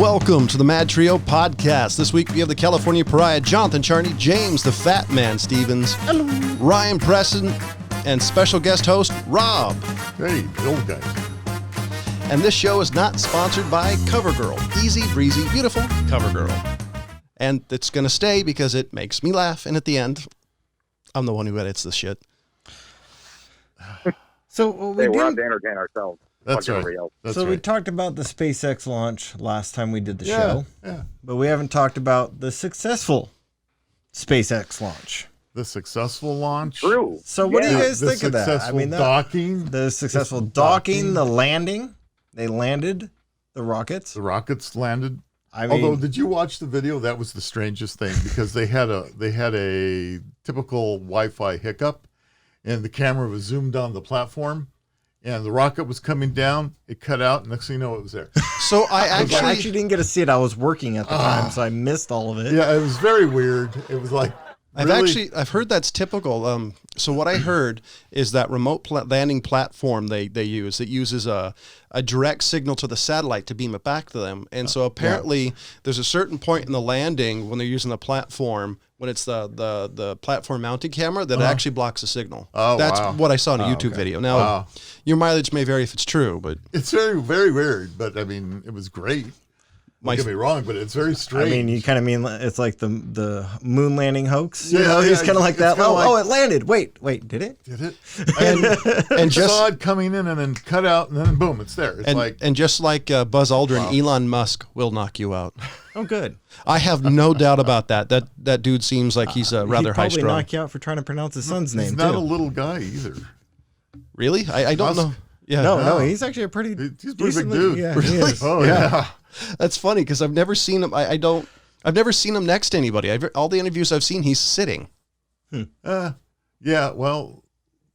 Welcome to the MadTrio podcast. This week we have the California Pariah, Jonathan Charney, James the Fat Man Stevens, Hello. Ryan Preston, and special guest host Rob. Hey, the old guys. And this show is not sponsored by CoverGirl. Easy, breezy, beautiful CoverGirl. And it's going to stay because it makes me laugh. And at the end, I'm the one who edits this shit. So we're out to entertain ourselves. That's right. We talked about the SpaceX launch last time we did the show. Yeah. But we haven't talked about the successful SpaceX launch. The successful launch. True. So what do you guys The think of that? successful docking. The successful docking, the landing. They landed the rockets. The rockets landed. I mean, Although, did you watch the video? That was the strangest thing because they had a typical Wi-Fi hiccup, and the camera was zoomed on the platform, and the rocket was coming down. It cut out, and next thing you know, it was there. So I actually didn't get to see it. I was working at the time, so I missed all of it. Yeah, it was very weird. It was like I've heard that's typical. So what I heard is that remote landing platform they use, it uses a direct signal to the satellite to beam it back to them. And so apparently there's a certain point in the landing when they're using the platform, when it's the platform mounting camera, that it actually blocks the signal. Oh, That's wow. what I saw in a YouTube video. Now, your mileage may vary if it's true, but it's very, very weird. But I mean, it was great. Don't get me wrong, but it's very strange. I mean, you kind of mean it's like the moon landing hoax. You Yeah, know, he's yeah, kind of like that. it's kinda like- It landed. Wait, did it? Did it? and Just just saw it coming in and then cut out, and then boom, it's there. It's and just like Buzz Aldrin, Elon Musk will knock you out. Oh, good. I have no doubt about that. That dude seems like he's rather high He'd strung. probably knock you out for trying to pronounce his son's name, he's not too. a little guy either. Really? I don't Musk? know. Yeah. No, he's actually a pretty He's a pretty big decently- dude. Yeah, he is. Oh yeah. That's funny because I've never seen him. I've never seen him next to anybody. All the interviews I've seen, he's sitting. Yeah. Well,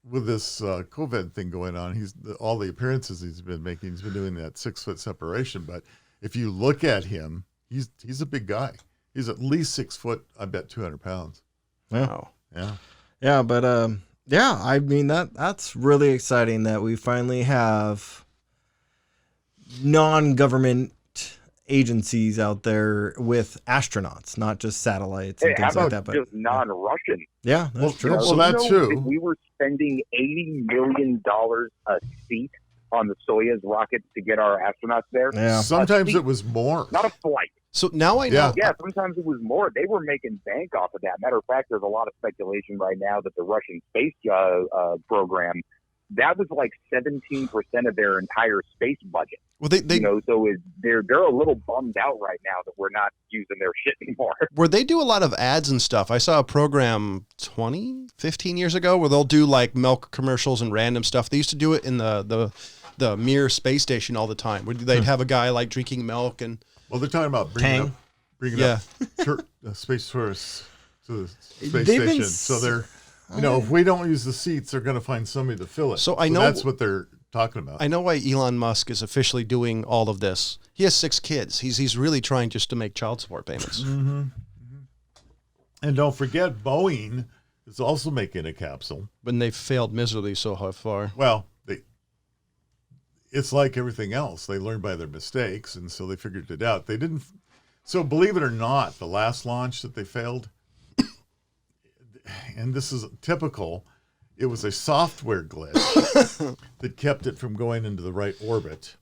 with this COVID thing going on, all the appearances he's been making, he's been doing that 6 foot separation. But if you look at him, he's a big guy. He's at least 6 foot. I bet 200 pounds. Wow. Yeah. Yeah, but I mean that's really exciting that we finally have non-government agencies out there with astronauts, not just satellites and Hey, how things like about that. But just non-Russian? yeah, that's true. Well, that's true. That we were spending $80 million a seat on the Soyuz rocket to get our astronauts there. Yeah. Sometimes it was more. Not a flight. So now I know. Yeah, sometimes it was more. They were making bank off of that. Matter of fact, there's a lot of speculation right now that the Russian space program, that was like 17% of their entire space budget. Well, they They're a little bummed out right now that we're not using their shit anymore. where they do a lot of ads and stuff. I saw a program 15 years ago where they'll do like milk commercials and random stuff. They used to do it in the Mir space station all the time. Where they'd have a guy like drinking milk and. Well, they're talking about bringing up space tourists to the space station. So they're, if we don't use the seats, they're going to find somebody to fill it. So I know that's what they're talking about. I know why Elon Musk is officially doing all of this. He has 6 kids. He's really trying just to make child support payments. Mm-hmm. And don't forget, Boeing is also making a capsule. But they've failed miserably so far. Well, it's like everything else. They learned by their mistakes, and so they figured it out. They didn't. So believe it or not, the last launch that they failed, and this is typical, it was a software glitch that kept it from going into the right orbit.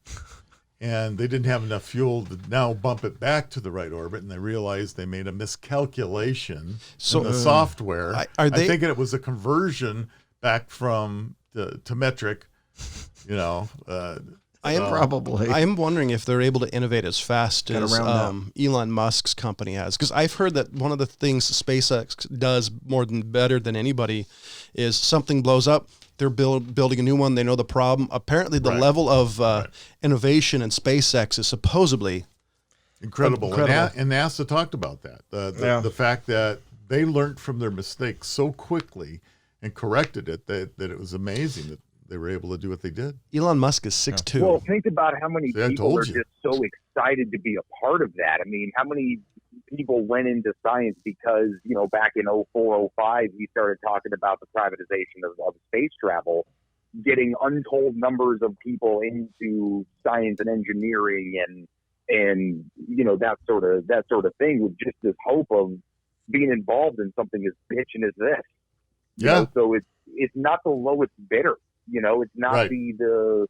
And they didn't have enough fuel to now bump it back to the right orbit, and they realized they made a miscalculation in the software. I think it was a conversion back from to metric. I am wondering if they're able to innovate as fast as Elon Musk's company has. Because I've heard that one of the things SpaceX does better than anybody is something blows up, they're building a new one. They know the problem. Apparently, the level of innovation in SpaceX is supposedly incredible. And NASA talked about that. The fact that they learned from their mistakes so quickly and corrected it that it was amazing that they were able to do what they did. Elon Musk is 6'2". Well, think about how many people are just so excited to be a part of that. I mean, how many people went into science because, back in 04, 05, we started talking about the privatization of space travel, getting untold numbers of people into science and engineering and and that sort of thing, with just this hope of being involved in something as bitchin' as this. So it's not the lowest bidder. It's not Right. the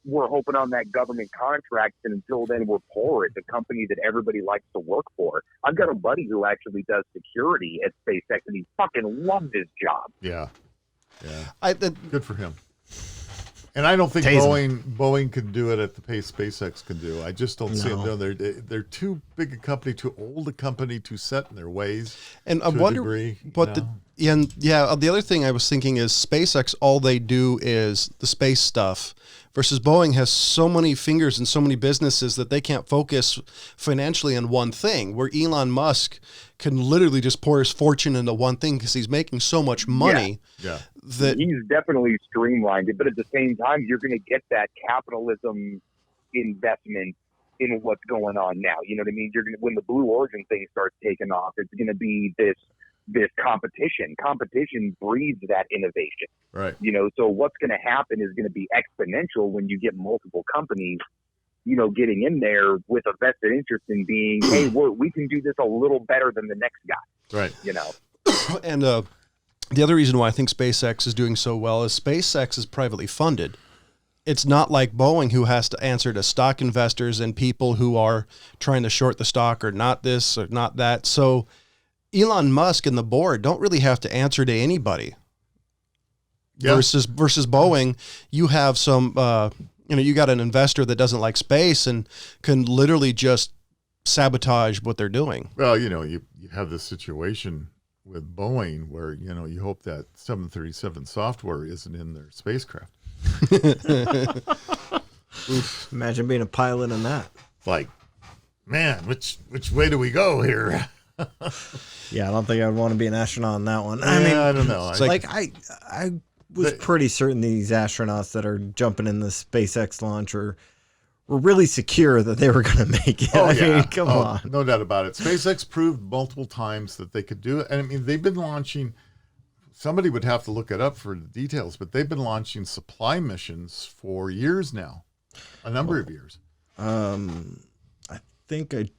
we're hoping on that government contract, and until then we're poor. It's a company that everybody likes to work for. I've got a buddy who actually does security at SpaceX, and he fucking loves his job. Yeah. Good for him. And I don't think Boeing can do it at the pace SpaceX can do. I just don't see them doing. They're too big a company, too old a company, too set in their ways. And I wonder what the other thing I was thinking is SpaceX, all they do is the space stuff, versus Boeing has so many fingers and so many businesses that they can't focus financially on one thing, where Elon Musk can literally just pour his fortune into one thing because he's making so much money. Yeah. That he's definitely streamlined it, but at the same time, you're going to get that capitalism investment in what's going on now. You know what I mean? When the Blue Origin thing starts taking off, it's going to be this competition. Competition breeds that innovation. Right. So what's going to happen is going to be exponential when you get multiple companies, getting in there with a vested interest in being, hey, we can do this a little better than the next guy. Right. And the other reason why I think SpaceX is doing so well is SpaceX is privately funded. It's not like Boeing, who has to answer to stock investors and people who are trying to short the stock or not this or not that. So Elon Musk and the board don't really have to answer to anybody. Yeah. Versus Boeing, you have some, you got an investor that doesn't like space and can literally just sabotage what they're doing. Well, you have this situation with Boeing where, you hope that 737 software isn't in their spacecraft. Imagine being a pilot in that. It's like, man, which way do we go here? Yeah, I don't think I'd want to be an astronaut in that one. I mean, I don't know. I was pretty certain these astronauts that are jumping in the SpaceX launch were really secure that they were going to make it. I mean, come on. No doubt about it. SpaceX proved multiple times that they could do it. And I mean, they've been launching, somebody would have to look it up for the details, but they've been launching supply missions for years now, a number of years. I think I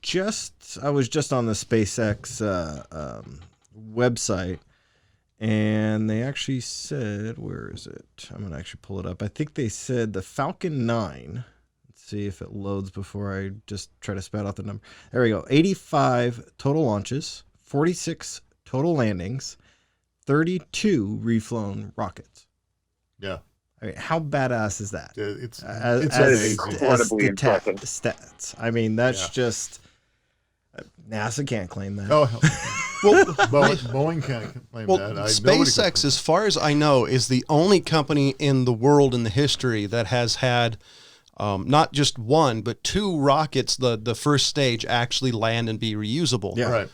was just on the SpaceX website, and they actually said, where is it? I'm going to actually pull it up. I think they said the Falcon 9. See if it loads before I just try to spout out the number. There we go. 85 total launches, 46 total landings, 32 reflown rockets. Yeah. I mean, how badass is that? It's incredibly impressive stats. I mean, that's just NASA can't claim that. Oh, hell. Well, Boeing can't claim that. SpaceX, as far as I know, is the only company in the world in the history that has had not just one, but two rockets, the first stage, actually land and be reusable. Yeah. Right.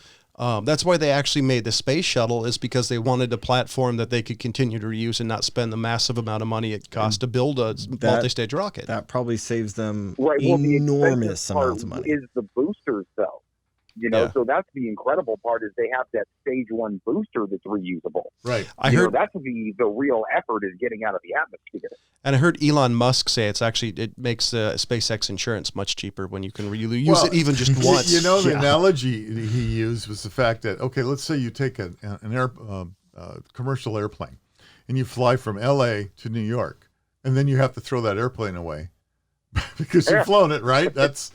That's why they actually made the space shuttle, is because they wanted a platform that they could continue to reuse and not spend the massive amount of money it costs to build a multi-stage rocket. That probably saves them enormous amounts of money. Is the boosters, though. So that's the incredible part, is they have that stage 1 booster that's reusable. Right. I heard that's the real effort, is getting out of the atmosphere. And I heard Elon Musk say it makes SpaceX insurance much cheaper when you can use it even just once. The analogy he used was the fact that, okay, let's say you take an commercial airplane and you fly from LA to New York, and then you have to throw that airplane away because you've flown it, right? That's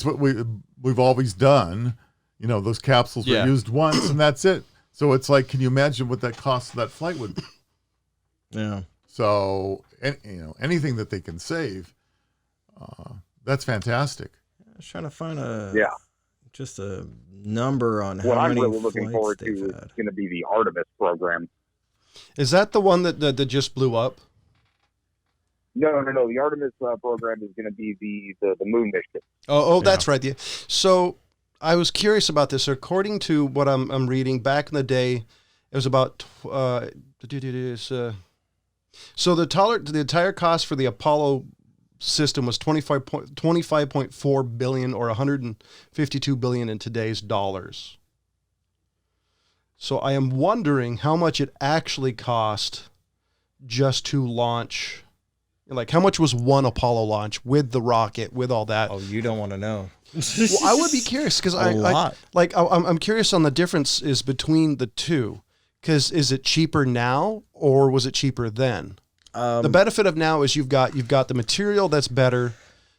what we've always done. Those capsules were used once and that's it. So it's like, can you imagine what that cost of that flight would be? Yeah. So, anything that they can save, that's fantastic. I was trying to find just a number on how what many I'm really looking forward to is going to be the Artemis program. Is that the one that just blew up? No. The Artemis program is going to be the moon mission. Oh, that's right. So I was curious about this. According to what I'm reading, back in the day, it was about so the entire cost for the Apollo system was $25.4 billion, or $152 billion in today's dollars. So I am wondering how much it actually cost just to launch Like, how much was one Apollo launch with the rocket, with all that? Oh, you don't want to know. Well, I would be curious because I'm curious on the differences between the two. Because is it cheaper now or was it cheaper then? The benefit of now is you've got the material that's better,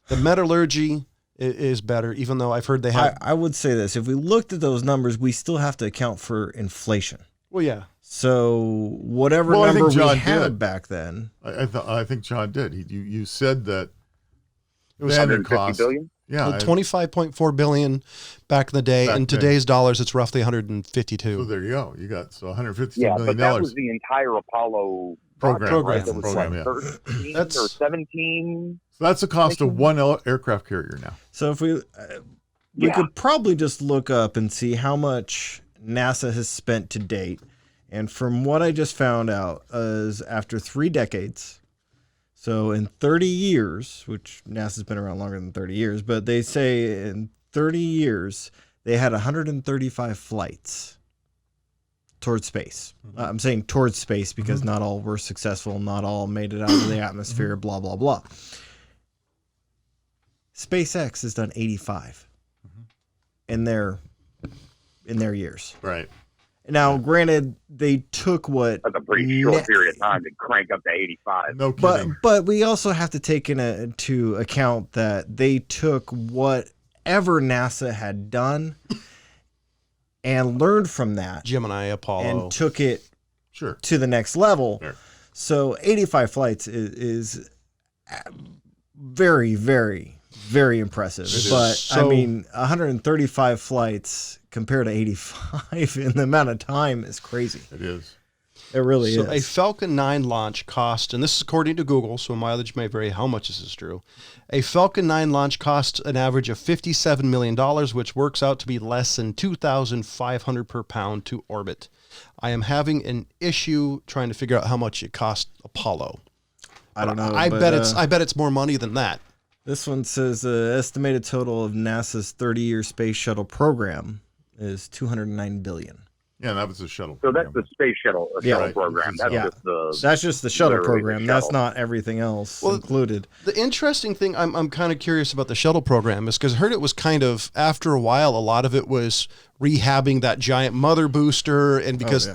the metallurgy is better. Even though I've heard they have. I would say this: if we looked at those numbers, we still have to account for inflation. Well, yeah. So whatever number we had back then, I think John did. You said that it was $150 billion. Yeah, well, 25.4 billion back in the day. In today's dollars, it's roughly 152. So there you go. You got $152 million. Yeah, but that was the entire Apollo program. Right? That was 13 or 17. So that's the cost of one aircraft carrier now. So if we could probably just look up and see how much NASA has spent to date. And from what I just found out is after 3 decades, so in 30 years, which NASA's been around longer than 30 years, but they say in 30 years, they had 135 flights towards space. I'm saying towards space because not all were successful, not all made it out of the atmosphere, blah, blah, blah. SpaceX has done 85 in their years. Right. Now, granted, they took what... That's a pretty short period of time to crank up to 85. No kidding. But we also have to take into account that they took whatever NASA had done and learned from that. Gemini, Apollo. And took it to the next level. Sure. So 85 flights is very, very, very impressive. But, I mean, 135 flights... compared to 85 in the amount of time is crazy. It is. It really is. So a Falcon 9 launch cost, and this is according to Google, so mileage may vary how much this is true. A Falcon 9 launch costs an average of $57 million, which works out to be less than $2,500 per pound to orbit. I am having an issue trying to figure out how much it cost Apollo. I don't know. I bet it's more money than that. This one says the estimated total of NASA's 30-year space shuttle program is $209 billion. Yeah, that was the shuttle. So that's the space shuttle program. That's just the shuttle program. That's not everything else included. The interesting thing I'm kind of curious about the shuttle program is because I heard it was kind of, after a while, a lot of it was rehabbing that giant mother booster, and because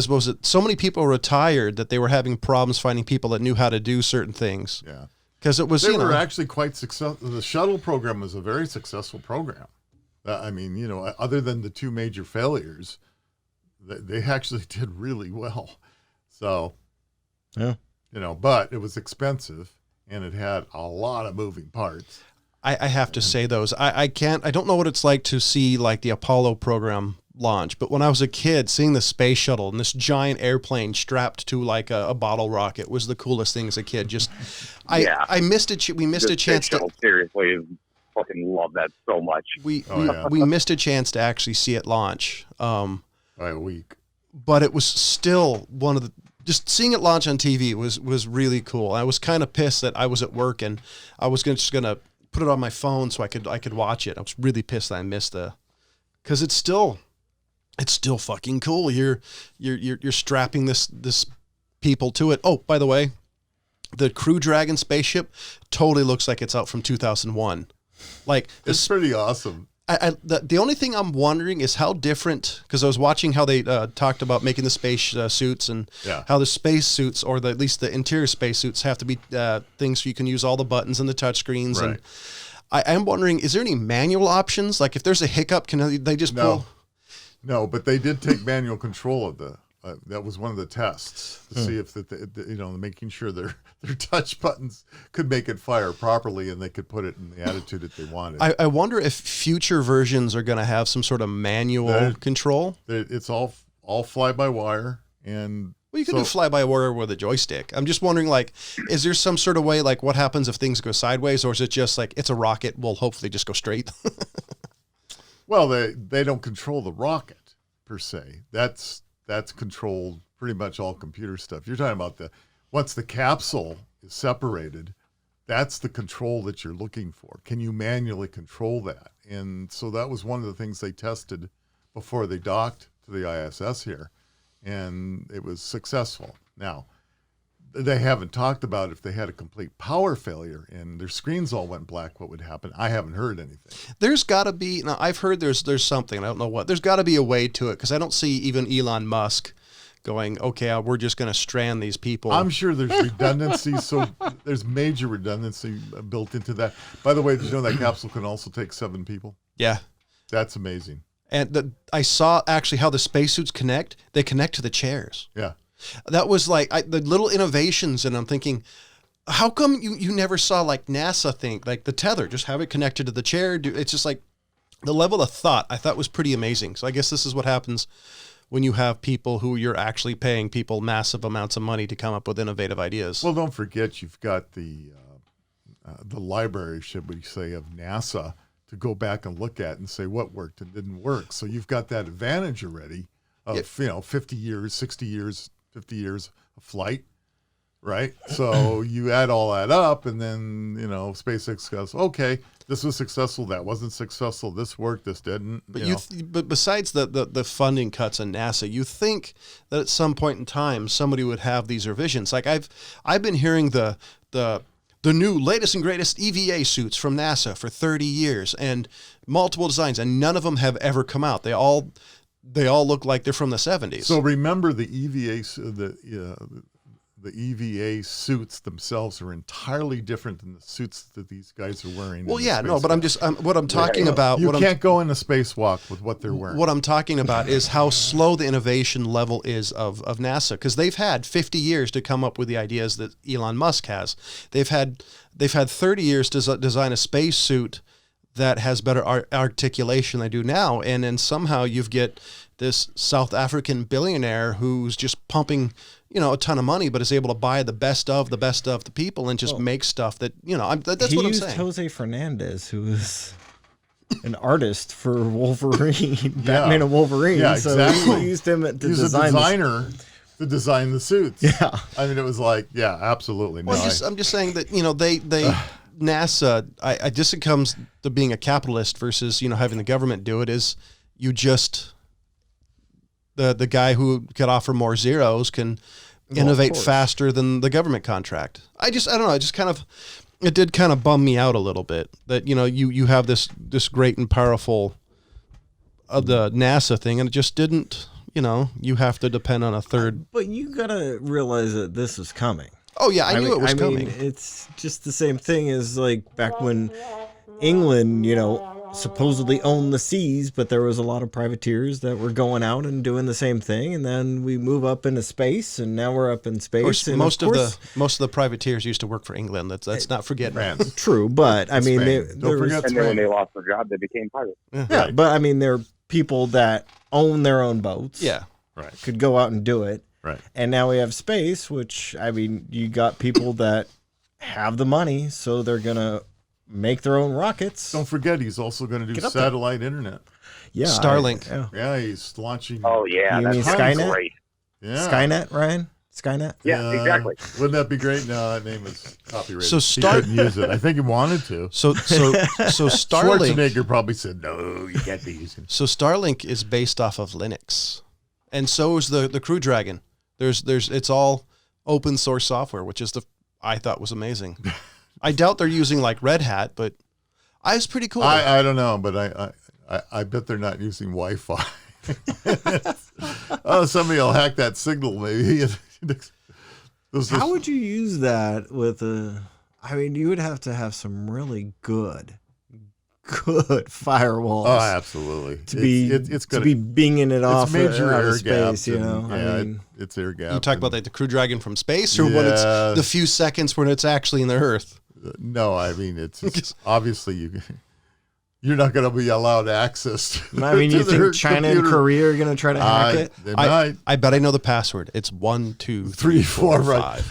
what was it, so many people retired that they were having problems finding people that knew how to do certain things. Yeah. Because it was, they were actually quite successful. The shuttle program was a very successful program. I mean, other than the 2 major failures, they actually did really well. So, but it was expensive and it had a lot of moving parts. I have to say those. I don't know what it's like to see like the Apollo program launch, but when I was a kid, seeing the space shuttle and this giant airplane strapped to like a bottle rocket was the coolest thing as a kid. I missed it. We missed a chance to seriously. Fucking love that so much. We missed a chance to actually see it launch by a week, but it was still one of the, just seeing it launch on TV was really cool. I was kind of pissed that I was at work and I was just gonna put it on my phone so I could watch it. I was really pissed that I missed because it's still fucking cool. You're strapping this people to it. Oh, by the way, the Crew Dragon spaceship totally looks like it's out from 2001. Like, it's pretty awesome. The only thing I'm wondering is how different, because I was watching how they talked about making the space suits and how the space suits, or at least the interior space suits, have to be things so you can use all the buttons and the touch screens. Right. And I am wondering, is there any manual options? Like, if there's a hiccup, can they just pull? No, but they did take manual control of the. That was one of the tests to see if making sure their touch buttons could make it fire properly and they could put it in the attitude that they wanted. I wonder if future versions are going to have some sort of manual control. It's all fly by wire, and you can do fly by wire with a joystick. I'm just wondering, like, is there some sort of way, like, what happens if things go sideways, or is it just like it's a rocket? We'll hopefully just go straight. Well, they don't control the rocket per se. That's controlled pretty much all computer stuff. You're talking about once the capsule is separated, that's the control that you're looking for. Can you manually control that? And so that was one of the things they tested before they docked to the ISS here, and it was successful. Now, they haven't talked about if they had a complete power failure and their screens all went black, what would happen. I haven't heard anything. There's got to be, now I've heard there's something, I don't know what. There's got to be a way to it, because I don't see even Elon Musk going, okay, we're just going to strand these people. I'm sure there's redundancy, so there's major redundancy built into that. By the way, did you know that capsule can also take 7 people? Yeah. That's amazing. And I saw actually how the spacesuits connect. They connect to the chairs. Yeah. That was like the little innovations, and I'm thinking, how come you never saw like NASA think, like the tether, just have it connected to the chair? It's just like the level of thought I thought was pretty amazing. So I guess this is what happens when you have people who you're actually paying people massive amounts of money to come up with innovative ideas. Well, don't forget you've got the library, should we say, of NASA to go back and look at and say what worked and didn't work. So you've got that advantage already of 50 years, 60 years, 50 years of flight, right? So you add all that up, and then SpaceX goes, okay, this was successful, that wasn't successful, this worked, this didn't. But but besides the funding cuts in NASA, you think that at some point in time somebody would have these revisions. Like I've been hearing the new latest and greatest EVA suits from NASA for 30 years and multiple designs, and none of them have ever come out. They all look like they're from the 70s. So remember, the EVA the EVA suits themselves are entirely different than the suits that these guys are wearing. Well, yeah, no, but what I'm talking about. You can't go in a spacewalk with what they're wearing. What I'm talking about is how slow the innovation level is of NASA, because they've had 50 years to come up with the ideas that Elon Musk has. They've had 30 years to design a spacesuit that has better articulation than they do now, and then somehow you get this South African billionaire who's just pumping a ton of money, but is able to buy the best of the people and just make stuff that, that's what I'm saying. He used Jose Fernandez, who is an artist for Wolverine, Batman and Wolverine. Yeah, exactly. So he used him to design to design the suits. Yeah. I mean, it was like, yeah, absolutely. Well, I'm just saying that, they NASA, I just, it comes to being a capitalist versus, having the government do it, is you just, the guy who could offer more zeros can innovate faster than the government contract. I don't know. It did kind of bum me out a little bit that, you have this great and powerful the NASA thing, and it just didn't, you have to depend on a third. But you got to realize that this is coming. Oh yeah, I knew it was coming. It's just the same thing as like back when England, supposedly owned the seas, but there was a lot of privateers that were going out and doing the same thing, and then we move up into space, and now we're up in space. And most of the privateers used to work for England. Let's not forget France. True, but I mean, and then when they lost their job, they became pirates. Yeah, right. But I mean, there are people that own their own boats. Yeah, right. Could go out and do it. Right. And now we have space, which, I mean, you got people that have the money, so they're going to make their own rockets. Don't forget, he's also going to do satellite internet. Yeah. Starlink. Yeah, he's launching. Oh, yeah. You mean Skynet? Great. Yeah. Skynet, Ryan? Skynet? Yeah, exactly. Wouldn't that be great? No, that name is copyrighted. So he couldn't use it. I think he wanted to. So Starlink. Schwarzenegger probably said, no, you can't be using it. So Starlink is based off of Linux, and so is the Crew Dragon. It's all open source software, which is I thought was amazing. I doubt they're using like Red Hat, but it's pretty cool. I don't know, but I bet they're not using Wi-Fi. Oh, somebody will hack that signal maybe. How would you use that with I mean, you would have to have some really good firewalls. Oh, absolutely. To be binging it off major out air of space, gaps. I mean, it's air gap. You talk about the Crew Dragon from space, or when it's the few seconds when it's actually in the Earth? No, I mean it's obviously you're not going to be allowed access. I mean, you think China and Korea are going to try to hack it? They might. I bet I know the password. It's 1, 2, 3, 4, 5. Right.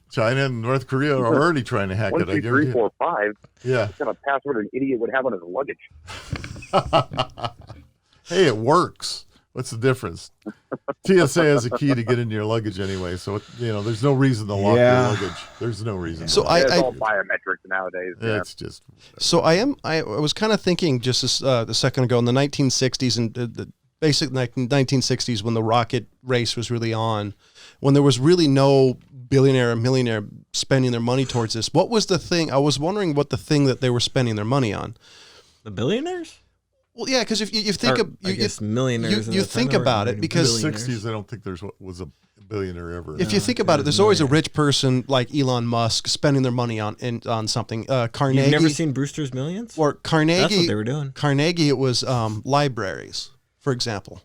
China and North Korea are already trying to hack 1, it. 2, 3, 4, 5. Yeah. What kind of password an idiot would have on his luggage? Hey, it works. What's the difference? TSA has a key to get into your luggage anyway, so there's no reason to lock your luggage. There's no reason. So it's all biometrics nowadays. It's just. So I was kind of thinking just a second ago in the 1960s, and basic 1960s when the rocket race was really on, when there was really no billionaire or millionaire spending their money towards this. What was the thing? I was wondering what the thing that they were spending their money on. The billionaires? Well, yeah, because if you think of millionaires, you think about it, because in the 60s, I don't think was a billionaire ever. If you think about it, there's always a rich person like Elon Musk spending their money on something. Carnegie. You've never seen Brewster's Millions? Or Carnegie. That's what they were doing. Carnegie, it was libraries, for example.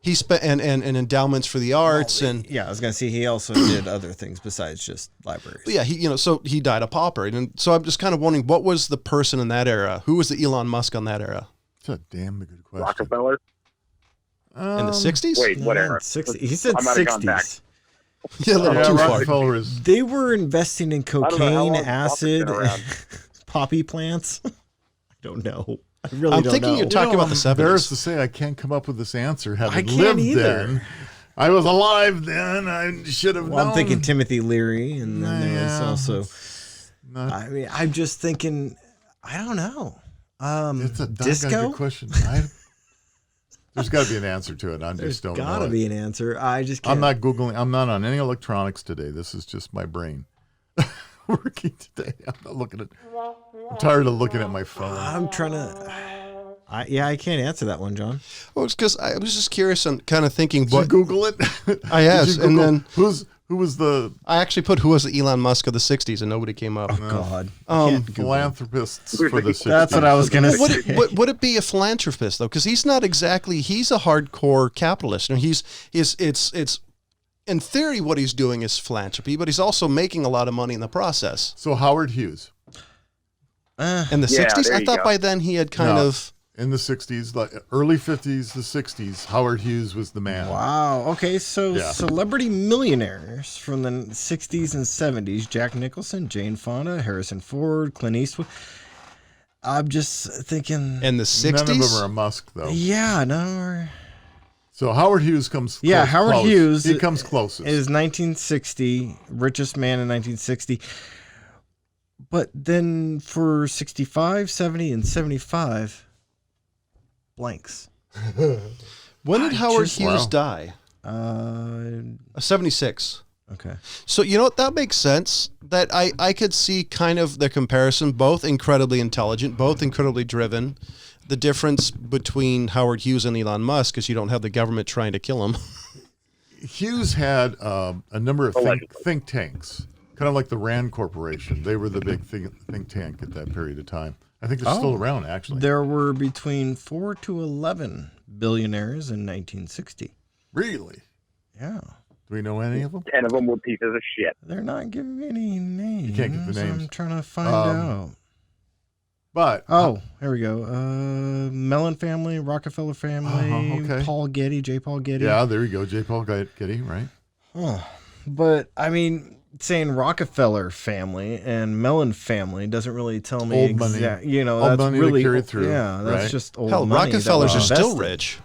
He spent and endowments for the arts and I was gonna say he also did other things besides just libraries. Yeah, so he died a pauper, and so I'm just kind of wondering what was the person in that era? Who was the Elon Musk on that era? That's a damn good question. Rockefeller? In the 60s? Wait, whatever. 60s. He said I might have gone back. 60s. Yeah, a little too far. Rockefeller is. They were investing in don't know how cocaine, long acid, Buffett's been around. poppy plants. I don't know. I really I'm don't thinking know. you're talking about the I'm embarrassed 70s. to say I can't come up with this answer. I Having can't lived either. then, I was alive then. I should have known. Well, I'm thinking Timothy Leary, and then there was also. Not- I mean, I'm just thinking. I don't know. It's a disco good question. There's got to be an answer to it. I There's just don't got know. to be an answer. I just can't. I'm not Googling. I'm not on any electronics today. This is just my brain working today. I'm not looking at. I'm tired of looking at my phone. I'm trying to. I can't answer that one, John. Well, it's because I was just curious and kind of thinking Did what you Google it? I asked, and then who was the I actually put who was the Elon Musk of the 60s, and nobody came up. God. philanthropists for the 60s? That's what I was gonna say. Would it be a philanthropist though? Because he's not exactly. He's a hardcore capitalist. You know, it's in theory what he's doing is philanthropy, but he's also making a lot of money in the process. So Howard Hughes In the Yeah, 60s, there I you thought go. by then he had kind No. of. in the 60s, like early 50s, the 60s, Howard Hughes was the man. Wow. Okay, so Yeah. celebrity millionaires from the 60s and 70s: Jack Nicholson, Jane Fonda, Harrison Ford, Clint Eastwood. I'm just thinking. In the 60s? None of them are a Musk though. Yeah, no. So Howard Hughes comes. Yeah, close, Howard close. Hughes. He comes closest. Is 1960 richest man in 1960. But then for 65, 70, and 75, blanks. When did Howard just- Hughes Wow. die? 76. Okay. So, you know what? That makes sense. That I could see kind of the comparison, both incredibly intelligent, both incredibly driven. The difference between Howard Hughes and Elon Musk is you don't have the government trying to kill him. Hughes had a number of Allegedly. think tanks, kind of like the Rand Corporation. They were the big think tank at that period of time. I think they're still around, actually. There were between 4 to 11 billionaires in 1960. Really? Yeah. Do we know any of them? 10 of them were pieces of shit. They're not giving me any names. You can't get the names. I'm trying to find out. But Oh, here we go. Mellon family, Rockefeller family, okay. Paul Getty, J. Paul Getty. yeah, there you go. J. Paul Getty, right? But I mean, saying Rockefeller family and Mellon family doesn't really tell me Old money. exactly. You know, Old that's money to really carry through, Yeah, that's right? just old Hell, money that Rockefellers are was still invested. rich.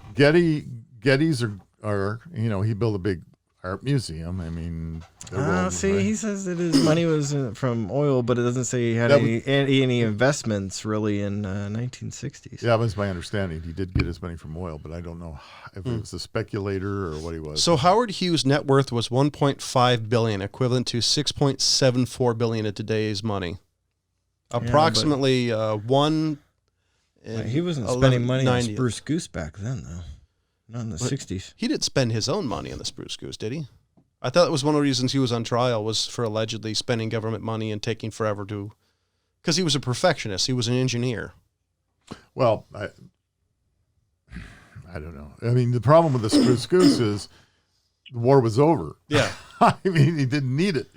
Gettys are he built a big art museum. I mean, they're rolling, See, right? he says that his money was from oil, but it doesn't say he had That any investments really in 1960s. Yeah, that was my understanding. He did get his money from oil, but I don't know if it was a speculator or what he was. So Howard Hughes' net worth was 1.5 billion, equivalent to 6.74 billion in today's money. Approximately one. He wasn't spending money on 1190. Spruce Goose back then, though. Not in the 60s. He didn't spend his own money on the Spruce Goose, did he? I thought that was one of the reasons he was on trial was for allegedly spending government money and taking forever to, because he was a perfectionist. He was an engineer. Well, I don't know. I mean, the problem with the Spruce Goose is the war was over. Yeah. I mean, he didn't need it.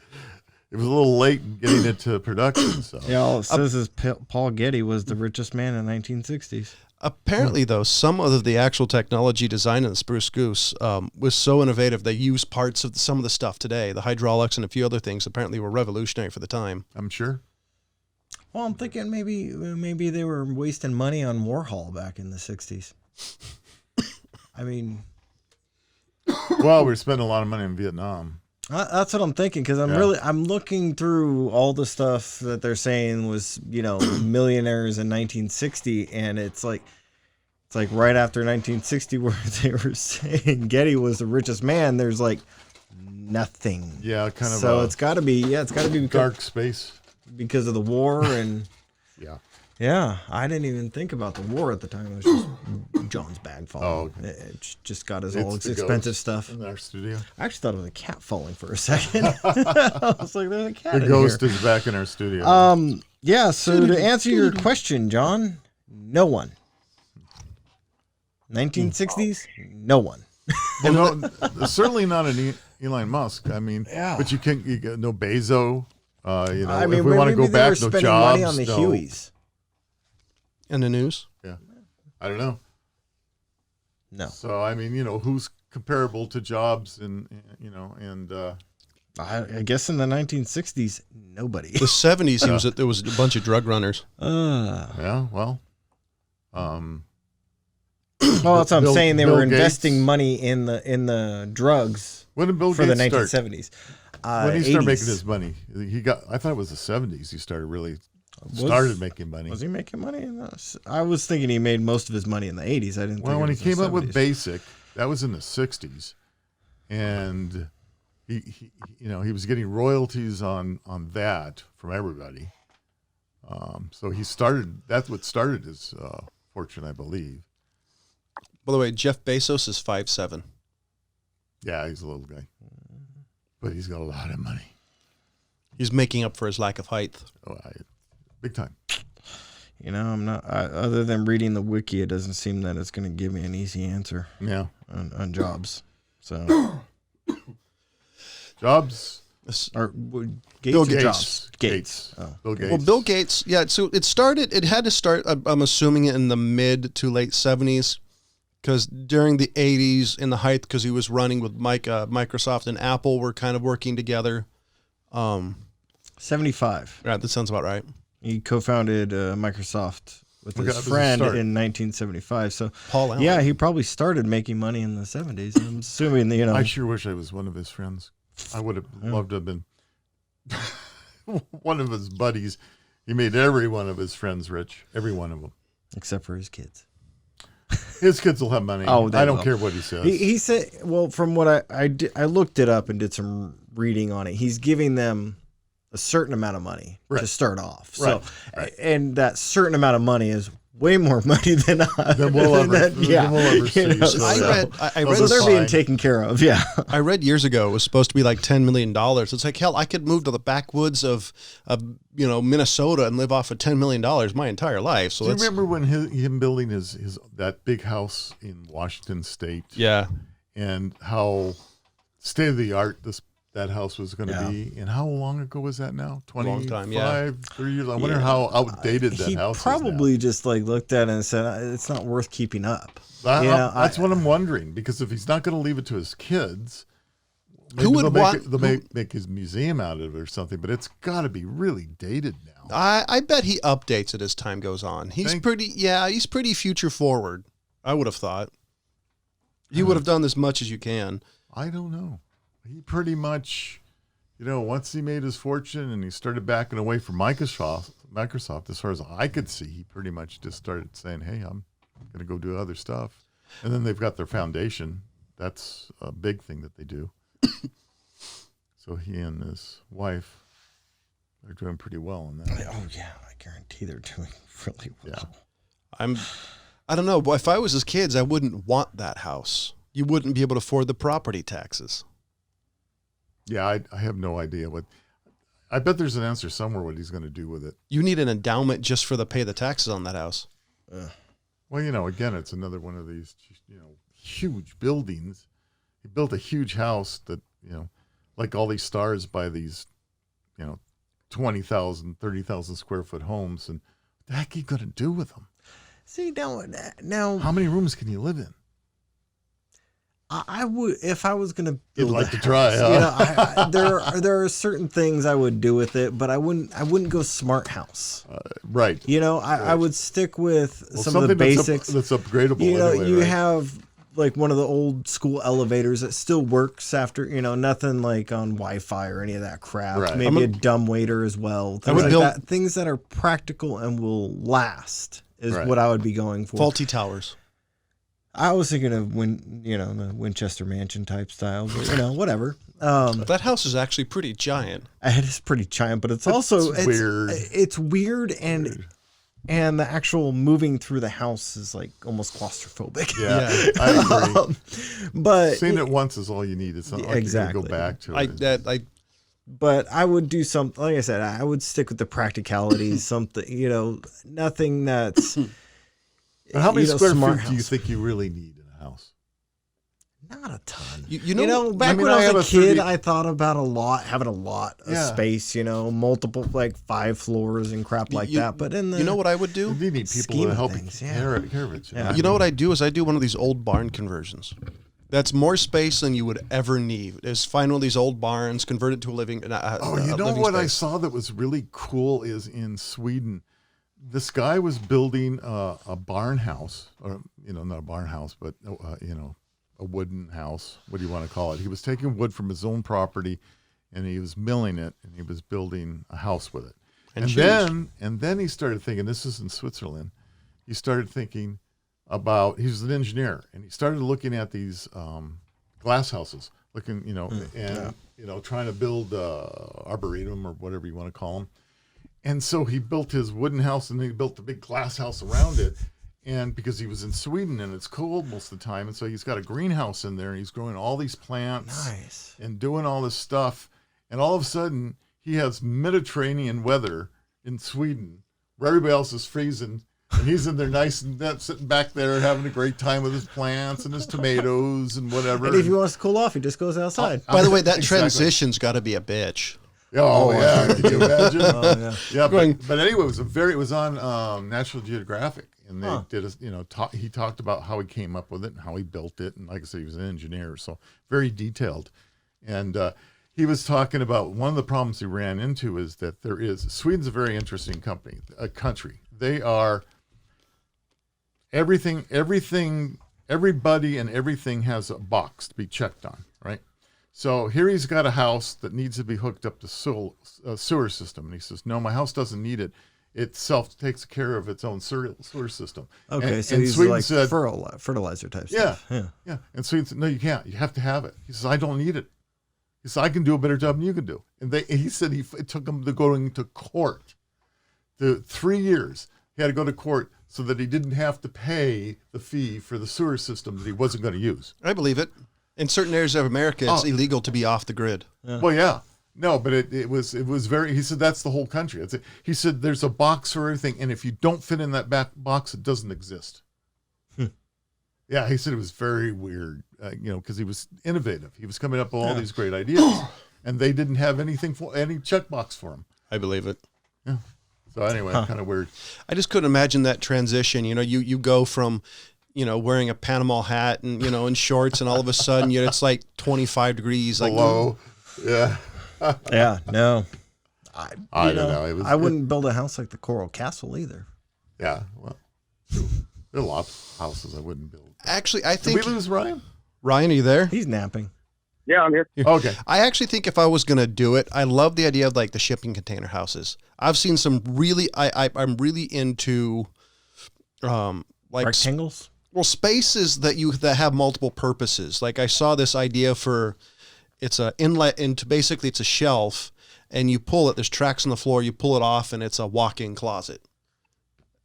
It was a little late in getting it to production. So Yeah, all it says is Paul Getty was the richest man in 1960s. Apparently, though, some of the actual technology design in the Spruce Goose was so innovative. They used parts of some of the stuff today, the hydraulics and a few other things. Apparently, were revolutionary for the time. I'm sure. Well, I'm thinking maybe they were wasting money on Warhol back in the 60s. I mean, Well, we're spending a lot of money in Vietnam. that's what I'm thinking because I'm looking through all the stuff that they're saying was millionaires in 1960, and it's like It's like right after 1960 where they were saying Getty was the richest man, there's like nothing. Yeah, kind of. So it's got to be dark space because of the war and yeah. Yeah, I didn't even think about the war at the time. It was just John's bag falling. Oh, okay. It just got his It's all the expensive ghost stuff. in our studio. I actually thought it was a cat falling for a second. I was like, there's a cat The in ghost here. is back in our studio. Yeah, so to answer your question, John, no one. 1960s, no one. Well, no, certainly not an Elon Musk. I mean, Yeah. but you get no Bezos. You know, I mean, if we want to maybe go they were back, no spending jobs, money on the no. Hueys. In the news. Yeah, I don't know. No. So I mean, who's comparable to Jobs and I guess in the 1960s, nobody. The 70s, there was a bunch of drug runners. yeah, well, Well, that's what I'm Bill- saying. They Bill were Gates. investing money in the drugs when did Bill for the Gates start? 1970s. When did he start 80s. making his money? I thought it was the 70s. He started making money. Was he making money in those? I was thinking he made most of his money in the 80s. I didn't. Well, think when it he was came the up with 70s. Basic, that was in the 60s, and he was getting royalties on that from everybody. So he started. That's what started his fortune, I believe. By the way, Jeff Bezos is 5'7". Yeah, he's a little guy, but he's got a lot of money. He's making up for his lack of height. Oh, big time. I'm not. Other than reading the wiki, it doesn't seem that it's going to give me an easy answer Yeah, on Jobs. So, Jobs. or Gates Bill or Gates. Jobs? Gates. Oh. Bill Gates. Well, Bill Gates, yeah. So it had to start, I'm assuming, in the mid to late 70s, because during the 80s, in the height, because he was running with Microsoft and Apple were kind of working together. 75. Yeah, that sounds about right. He co-founded Microsoft with Okay, his that was a friend start. in 1975. So, Paul Allen. yeah, he probably started making money in the 70s. I'm assuming, I sure wish I was one of his friends. I would have loved to have been one of his buddies. He made every one of his friends rich. Every one of them. except for his kids. His kids will have money. Oh, they I don't will. care what he says. He said, well, from what I did, I looked it up and did some reading on it. He's giving them a certain amount of money to Right. start off. Right, So, right. and that certain amount of money is way more money than we'll ever- yeah. than we'll ever see, You know, so I yeah. read, I Those read, so they're are being fine. taken care of. Yeah. I read years ago it was supposed to be like $10 million. It's like, hell, I could move to the backwoods of Minnesota and live off of $10 million my entire life. So Do you that's, remember when him building his that big house in Washington State? yeah. And how state of the art that house was going to Yeah. be, and how long ago was that now? 25, Long time, yeah. 30 years. I wonder how outdated that He house is probably just like looked at it and said, it's not worth keeping up. now. You know, That's what I'm wondering, because if he's not going to leave it to his kids, maybe Who would they'll want- make his museum out of it or something, but it's got to be really dated now. I bet he updates it as time goes on. He's pretty future forward. I would have thought. You would have done as much as you can. I don't know. He pretty much, once he made his fortune and he started backing away from Microsoft, as far as I could see, he pretty much just started saying, hey, I'm going to go do other stuff. And then they've got their foundation. That's a big thing that they do. So he and his wife are doing pretty well on that. Oh, yeah. I guarantee they're doing really well. Yeah. I don't know, but if I was his kids, I wouldn't want that house. You wouldn't be able to afford the property taxes. Yeah, I have no idea what. I bet there's an answer somewhere what he's going to do with it. You need an endowment just for the pay the taxes on that house. Well, again, it's another one of these, huge buildings. He built a huge house that, like all these stars buy these, 20,000, 30,000 square foot homes. And what the heck are you going to do with them? See, now How many rooms can you live in? I would, if I was going to You'd build like a to try, house, huh? there are certain things I would do with it, but I wouldn't go smart house. Right. I would stick with Well, some of the something basics. That's upgradable. You anyway, right? have like one of the old school elevators that still works after, nothing like on Wi-Fi or any of that crap. Right. Maybe a dumb waiter as well. I would Things like build- that. Things that are practical and will last is Right. what I would be going for. Faulty towers. I was thinking of the Winchester Mansion type style, but whatever. That house is actually pretty giant. It is pretty giant, but it's also weird. It's weird, and the actual moving through the house is like almost claustrophobic. Yeah. I agree. But seeing it once is all you need. It's not like exactly. you go back to it. But I would do something, like I said, I would stick with the practicalities, something, nothing that's. But how many square smart feet do you think you really need in a house? Not a ton. Back when I was a kid, I thought about having a lot of space, multiple, like 5 floors and crap like that. But you know what I would do? You need people to help take care of it. Yeah. You know what I do is I do one of these old barn conversions. That's more space than you would ever need. Is find one of these old barns, convert it to a living. You know what I saw that was really cool is in Sweden. This guy was building a barn house, or not a barn house, but a wooden house. What do you want to call it? He was taking wood from his own property, and he was milling it, and he was building a house with it. And then he started thinking. This is in Switzerland. He started thinking about. He was an engineer, and he started looking at these glass houses, trying to build arboretum or whatever you want to call them. And so he built his wooden house, and then he built the big glass house around it. And because he was in Sweden and it's cold most of the time, and so he's got a greenhouse in there, and he's growing all these plants and doing all this stuff. And all of a sudden, he has Mediterranean weather in Sweden, where everybody else is freezing, and he's in there nice and sitting back there having a great time with his plants and his tomatoes and whatever. And if he wants to cool off, he just goes outside. By the way, that transition's got to be a bitch. Yeah, can you imagine? Yeah, but anyway, it was on National Geographic, and they did he talked about how he came up with it and how he built it, and like I said, he was an engineer, so very detailed. And he was talking about one of the problems he ran into is that Sweden's a very interesting country. They are everything, everybody, and everything has a box to be checked on, right? So here he's got a house that needs to be hooked up to sewer system. And he says, no, my house doesn't need it. It takes care of its own sewer system. Okay, and so he's Sweden like said, fertilizer type stuff. Yeah. And Sweden said, no, you can't. You have to have it. He says, I don't need it. He said, I can do a better job than you can do. And he said it took him going to court. 3 years. He had to go to court so that he didn't have to pay the fee for the sewer system that he wasn't going to use. I believe it. In certain areas of America, it's illegal to be off the grid. Yeah. Well, yeah. No, but it was very, he said, that's the whole country. He said, there's a box for everything, and if you don't fit in that back box, it doesn't exist. Yeah, he said it was very weird, because he was innovative. He was coming up with all these great ideas, and they didn't have any checkbox for him. I believe it. Yeah. So anyway, kind of weird. I just couldn't imagine that transition. You go from wearing a Panama hat and, and shorts, and all of a sudden, it's like 25 degrees. Hello. Yeah. Yeah, no. I don't know. I wouldn't build a house like the Coral Castle either. Yeah. Well, there are lots of houses I wouldn't build. Actually, I think. Did we lose Ryan? Ryan, are you there? He's napping. Yeah, I'm here. Okay. I actually think if I was going to do it, I love the idea of like the shipping container houses. I've seen some really, I'm really into, like rectangles. Well, spaces that have multiple purposes. Like I saw this idea for, it's an inlet into, basically it's a shelf, and you pull it, there's tracks on the floor, you pull it off, and it's a walk-in closet.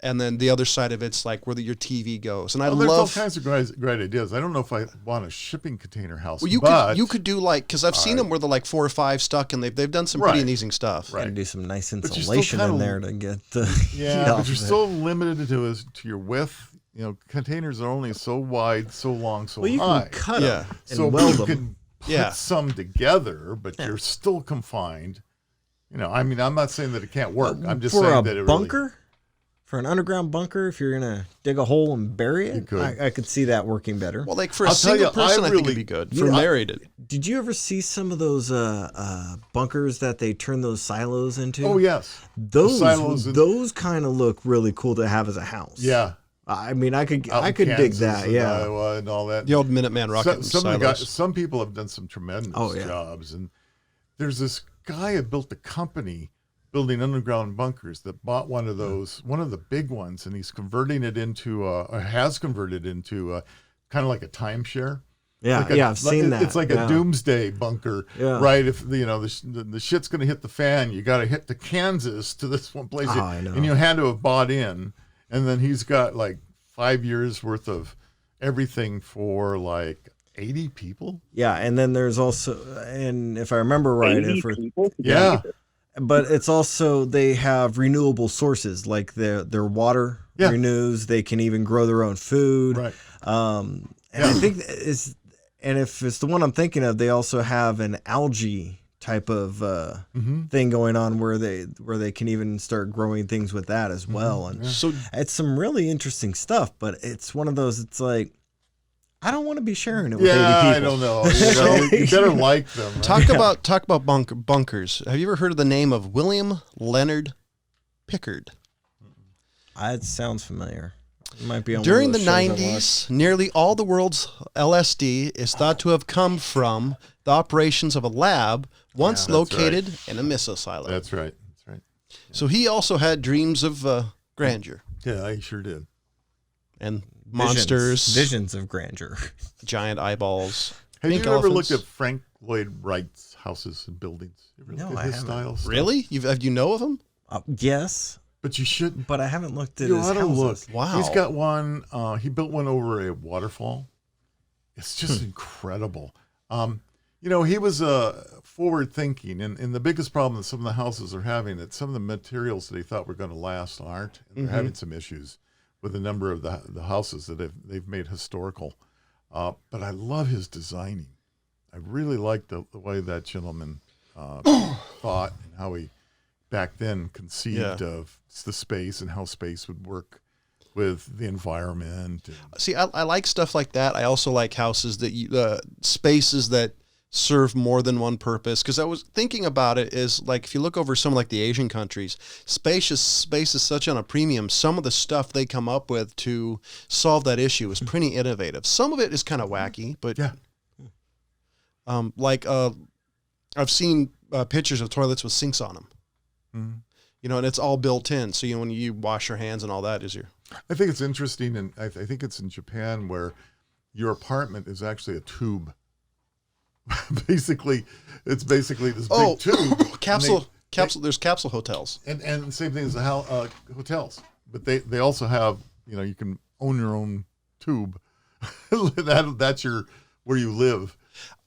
And then the other side of it's like where your TV goes. And there's all kinds of great ideas. I don't know if I want a shipping container house. Well, you could do like, because I've seen them where they're like 4 or 5 stuck, and they've done some pretty amazing stuff. Right. Got to do some nice insulation in there to get the but you're still limited to your width. Containers are only so wide, so long, so high. You can cut them and so weld you them. can put some together, but you're still confined. I'm not saying that it can't work. I'm just saying that it bunker. For an underground bunker, if you're going to dig a hole and bury it, I could see that working better. Well, like for a single person, I think it'd be good. For married. Did you ever see some of those bunkers that they turn those silos into? Oh, yes. Those kind of look really cool to have as a house. Yeah. I mean, I could dig that, and Iowa and all that. The old Minuteman rocket silos. Some people have done some tremendous jobs. And there's this guy who built a company building underground bunkers that bought one of those, one of the big ones, and he's converting it into, or has converted into kind of like a timeshare. Yeah, Like I've seen that. It's like a doomsday bunker, right? If the shit's going to hit the fan, you got to hit to Kansas to this one place, I know. and you had to have bought in. And then he's got like 5 years worth of everything for like 80 people. Yeah, and then there's also, and if I remember right, 80 people? Yeah. but it's also they have renewable sources like their water renews. They can even grow their own food. Right. And I think and if it's the one I'm thinking of, they also have an algae type of thing going on where they can even start growing things with that as well. And So it's some really interesting stuff, but it's one of those, it's like, I don't want to be sharing it with 80 people. I don't know. You better like them. Right? talk about bunkers. Have you ever heard of the name of William Leonard Pickard? It sounds familiar. It might be on During one the of those shows I watched. 90s, nearly all the world's LSD is thought to have come from the operations of a lab once located in a missile silo. That's right. So he also had dreams of grandeur Yeah, I sure did. and monsters, Visions of grandeur. giant eyeballs. Have pink you ever elephants. looked at Frank Lloyd Wright's houses and buildings? You ever No, look at I his haven't. style stuff? Really? You know of him? Yes, But you should. but I haven't looked at You his ought to houses. look. Wow. He's got one. He built one over a waterfall. It's just incredible. He was forward thinking, and the biggest problem that some of the houses are having that some of the materials that he thought were going to last aren't. And they're having some issues with a number of the houses that they've made historical. But I love his designing. I really like the way that gentleman thought and how he back then conceived of the space and how space would work with the environment. See, I like stuff like that. I also like houses that spaces that serve more than one purpose. Because I was thinking about it is like if you look over some like the Asian countries, space is such on a premium. Some of the stuff they come up with to solve that issue is pretty innovative. Some of it is kind of wacky, but I've seen pictures of toilets with sinks on them. And it's all built in. So when you wash your hands and all that I think it's interesting, and I think it's in Japan where your apartment is actually a tube. Basically, it's this big tube. Capsule. There's capsule hotels. And same thing as the hotels, but they also have you can own your own tube. That's where you live.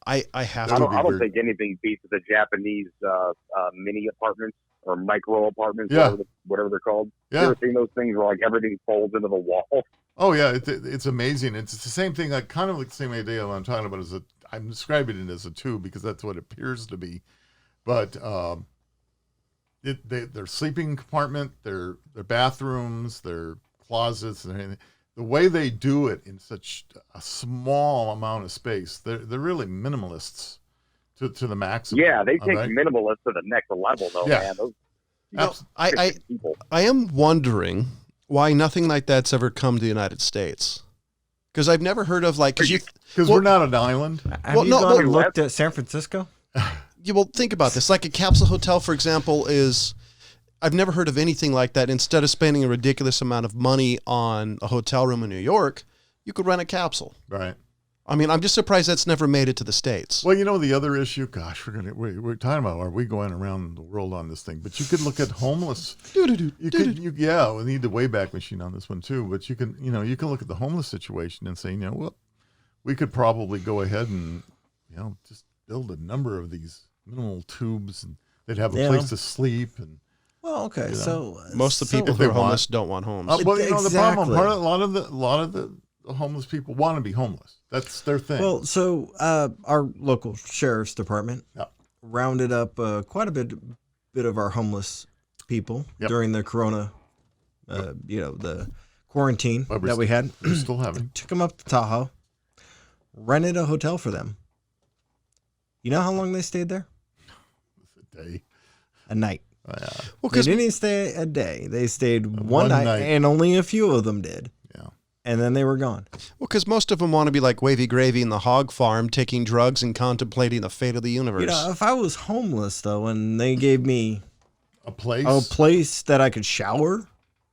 I have I to. don't think anything beats the Japanese mini apartments or micro apartments, whatever they're called. Yeah. You ever seen those things where like everything folds into the wall? Oh yeah, it's amazing. It's the same thing, like kind of like the same idea I'm talking about I'm describing it as a tube because that's what it appears to be. But their sleeping compartment, their bathrooms, their closets, and everything. The way they do it in such a small amount of space, they're really minimalists to the maximum. Yeah, they take minimalist to the next level, though, man. Those, I am wondering why nothing like that's ever come to the United States. Because I've never heard of because we're not an island. Have you gone and looked at San Francisco? Think about this. Like a capsule hotel, for example, I've never heard of anything like that. Instead of spending a ridiculous amount of money on a hotel room in New York, you could rent a capsule. Right. I mean, I'm just surprised that's never made it to the States. Well, the other issue, gosh, we're talking about, are we going around the world on this thing? But you could look at homeless. We need the Wayback Machine on this one too. But you can look at the homeless situation and say, we could probably go ahead and, just build a number of these minimal tubes, and they'd have a place to sleep. And well, okay, so most of the people who are homeless don't want homes. The problem, a lot of the homeless people want to be homeless. That's their thing. Well, so our local sheriff's department rounded up quite a bit of our homeless people during the corona, the quarantine that we had. We're still having. Took them up to Tahoe, rented a hotel for them. You know how long they stayed there? A day. A night. Yeah. Well, they didn't even stay a day. They stayed one night, and only a few of them did. Yeah. And then they were gone. Well, because most of them want to be like Wavy Gravy in the hog farm, taking drugs and contemplating the fate of the universe. If I was homeless, though, and they gave me a place that I could shower,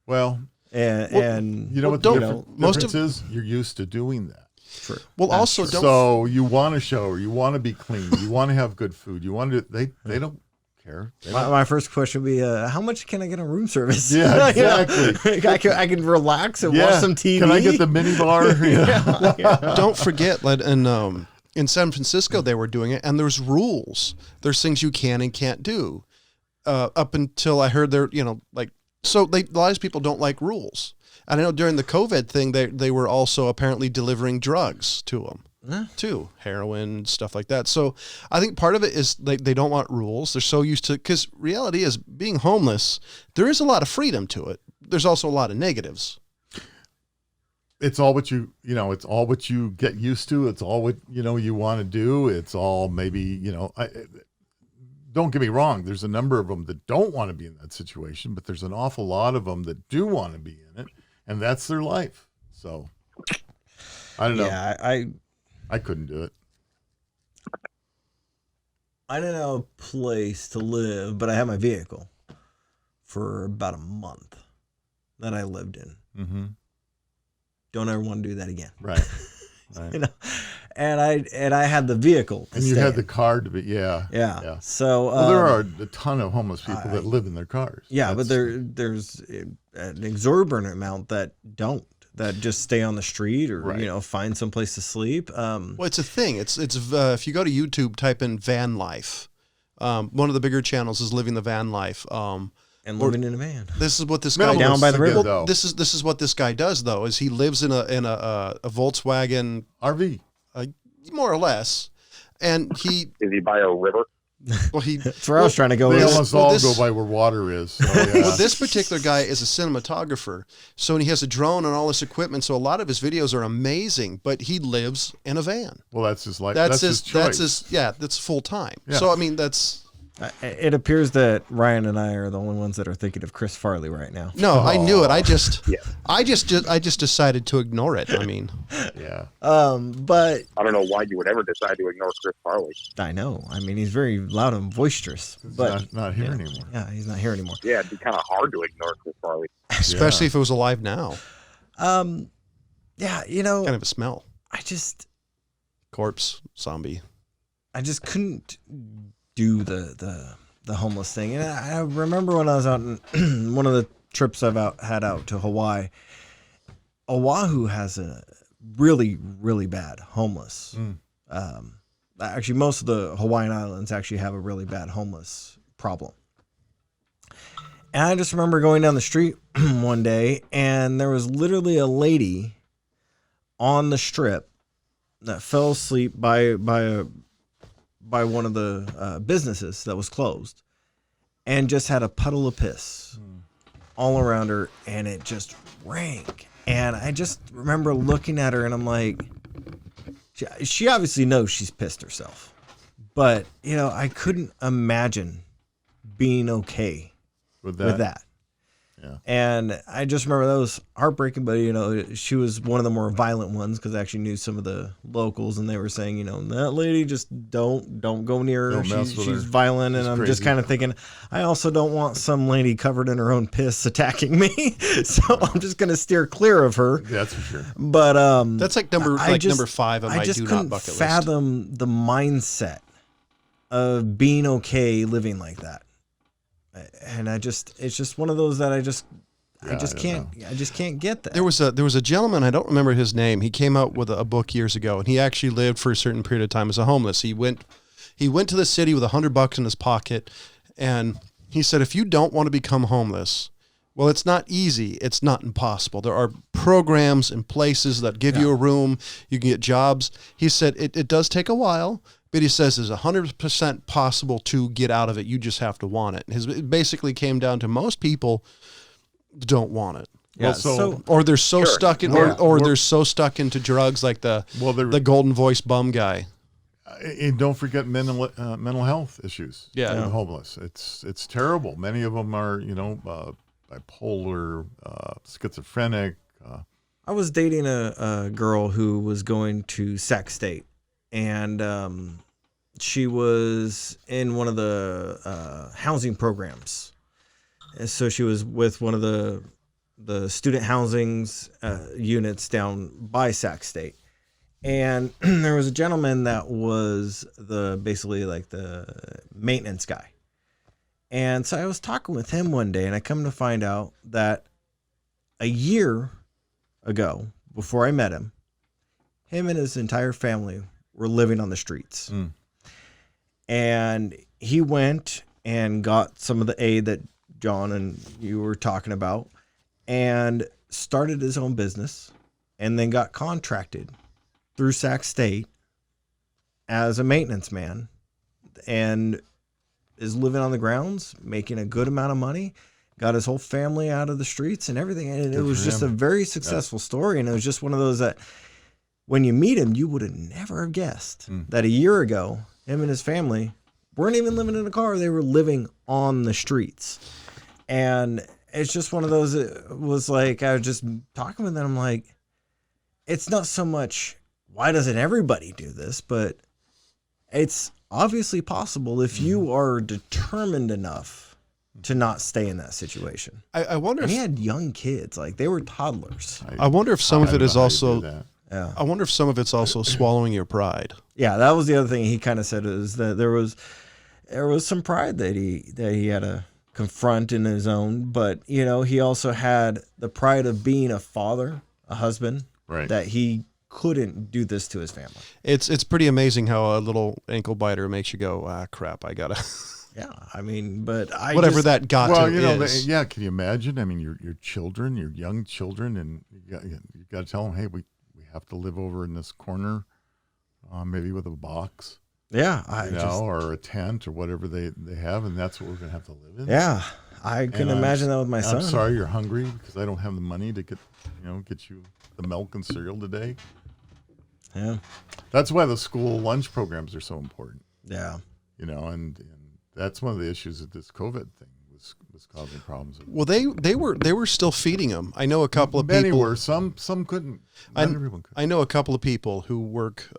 what the difference is? You're used to doing that. True. Well, also don't. So you want to shower, you want to be clean, you want to have good food, you want to. They don't care. My first question would be, how much can I get on room service? Yeah, exactly. I can relax and watch some TV. Can I get the mini bar? Don't forget, in San Francisco they were doing it, and there's rules. There's things you can and can't do. Up until I heard a lot of people don't like rules. And I know during the COVID thing, they were also apparently delivering drugs to them, too, heroin, stuff like that. So I think part of it is they don't want rules. They're so used to, because reality is being homeless, there is a lot of freedom to it. There's also a lot of negatives. It's all what it's all what you get used to. It's all what, you want to do. It's all maybe, don't get me wrong. There's a number of them that don't want to be in that situation, but there's an awful lot of them that do want to be in it. And that's their life. So I don't know. Yeah, I couldn't do it. I didn't have a place to live, but I had my vehicle for about a month that I lived in. Mm-hmm. Don't ever want to do that again. Right. And I had the vehicle. And you had the car to be, yeah. So there are a ton of homeless people that live in their cars. Yeah, but there's an exorbitant amount that just stay on the street or find some place to sleep. Well, it's a thing. It's if you go to YouTube, type in van life. One of the bigger channels is living the van life. And living in a van. This is what this guy down by the river. Well, this is what this guy does though. Is he lives in a Volkswagen RV, more or less, and is he by a river? Well, that's where I was trying to go. They almost all go by where water is. So, yeah. Well, this particular guy is a cinematographer, so he has a drone and all this equipment. So a lot of his videos are amazing, but he lives in a van. Well, that's his life. That's his choice. That's full time. Yeah. So I mean, that's. It appears that Ryan and I are the only ones that are thinking of Chris Farley right now. No, I knew it. I just decided to ignore it. I mean, yeah. But I don't know why you would ever decide to ignore Chris Farley. I know. I mean, he's very loud and boisterous, but not here anymore. Yeah, he's not here anymore. Yeah, it'd be kind of hard to ignore Chris Farley, especially if it was alive now. Yeah, kind of a smell. Corpse, zombie. I just couldn't do the homeless thing. And I remember when I was out in one of the trips I've had out to Hawaii, Oahu has a really, really bad homeless. Actually, most of the Hawaiian Islands actually have a really bad homeless problem. And I just remember going down the street one day, and there was literally a lady on the strip that fell asleep by one of the businesses that was closed, and just had a puddle of piss all around her, and it just rank. And I just remember looking at her, and I'm like, she obviously knows she's pissed herself, but I couldn't imagine being okay with that. Yeah. And I just remember that was heartbreaking, but she was one of the more violent ones, because I actually knew some of the locals, and they were saying, that lady, just don't go near her. She's violent. And I'm just kind of thinking, I also don't want some lady covered in her own piss attacking me. So I'm just going to steer clear of her. Yeah, that's for sure. But that's number 5 on my do not bucket list. I just couldn't fathom the mindset of being okay living like that. And it's just one of those that I just can't get that. There was a gentleman, I don't remember his name. He came out with a book years ago, and he actually lived for a certain period of time as a homeless. He went to the city with $100 in his pocket, and he said, if you don't want to become homeless, well, it's not easy. It's not impossible. There are programs and places that give you a room. You can get jobs. He said it does take a while, but he says it's 100% possible to get out of it. You just have to want it. It basically came down to most people don't want it. Yeah. Or they're so stuck in, or they're so stuck into drugs, like the golden voice bum guy. And don't forget mental health issues. Yeah, homeless. It's terrible. Many of them are bipolar, schizophrenic. I was dating a girl who was going to Sac State, and she was in one of the housing programs. And so she was with one of the student housings units down by Sac State. And there was a gentleman that was basically like the maintenance guy. And so I was talking with him one day, and I come to find out that a year ago, before I met him and his entire family were living on the streets. And he went and got some of the aid that John and you were talking about and started his own business, and then got contracted through Sac State as a maintenance man, and is living on the grounds, making a good amount of money, got his whole family out of the streets and everything. And it was just a very successful story. And it was just one of those that when you meet him, you would have never have guessed that a year ago, him and his family weren't even living in a car. They were living on the streets. And it's just one of those, it was like, I was just talking with them. I'm like, it's not so much, why doesn't everybody do this? But it's obviously possible if you are determined enough to not stay in that situation. I wonder if he had young kids, like they were toddlers. I wonder if some of it is also, yeah. I wonder if some of it's also swallowing your pride. Yeah, that was the other thing he kind of said, is that there was some pride that he had to confront in his own, but you know, he also had the pride of being a father, a husband, right, that he couldn't do this to his family. It's pretty amazing how a little ankle biter makes you go, crap, I gotta. Yeah, I mean, but whatever that got to is. Yeah, can you imagine? I mean, your children, your young children, and you got to tell them, hey, we have to live over in this corner, maybe with a box. Yeah, or a tent or whatever they have, and that's what we're gonna have to live in. Yeah, I can imagine that with my son. I'm sorry you're hungry because I don't have the money to get you the milk and cereal today. Yeah, that's why the school lunch programs are so important. Yeah, and that's one of the issues that this COVID thing was causing problems with. Well, they were still feeding them. I know a couple of Many people. were. Some couldn't. Not everyone could. I know a couple of people who work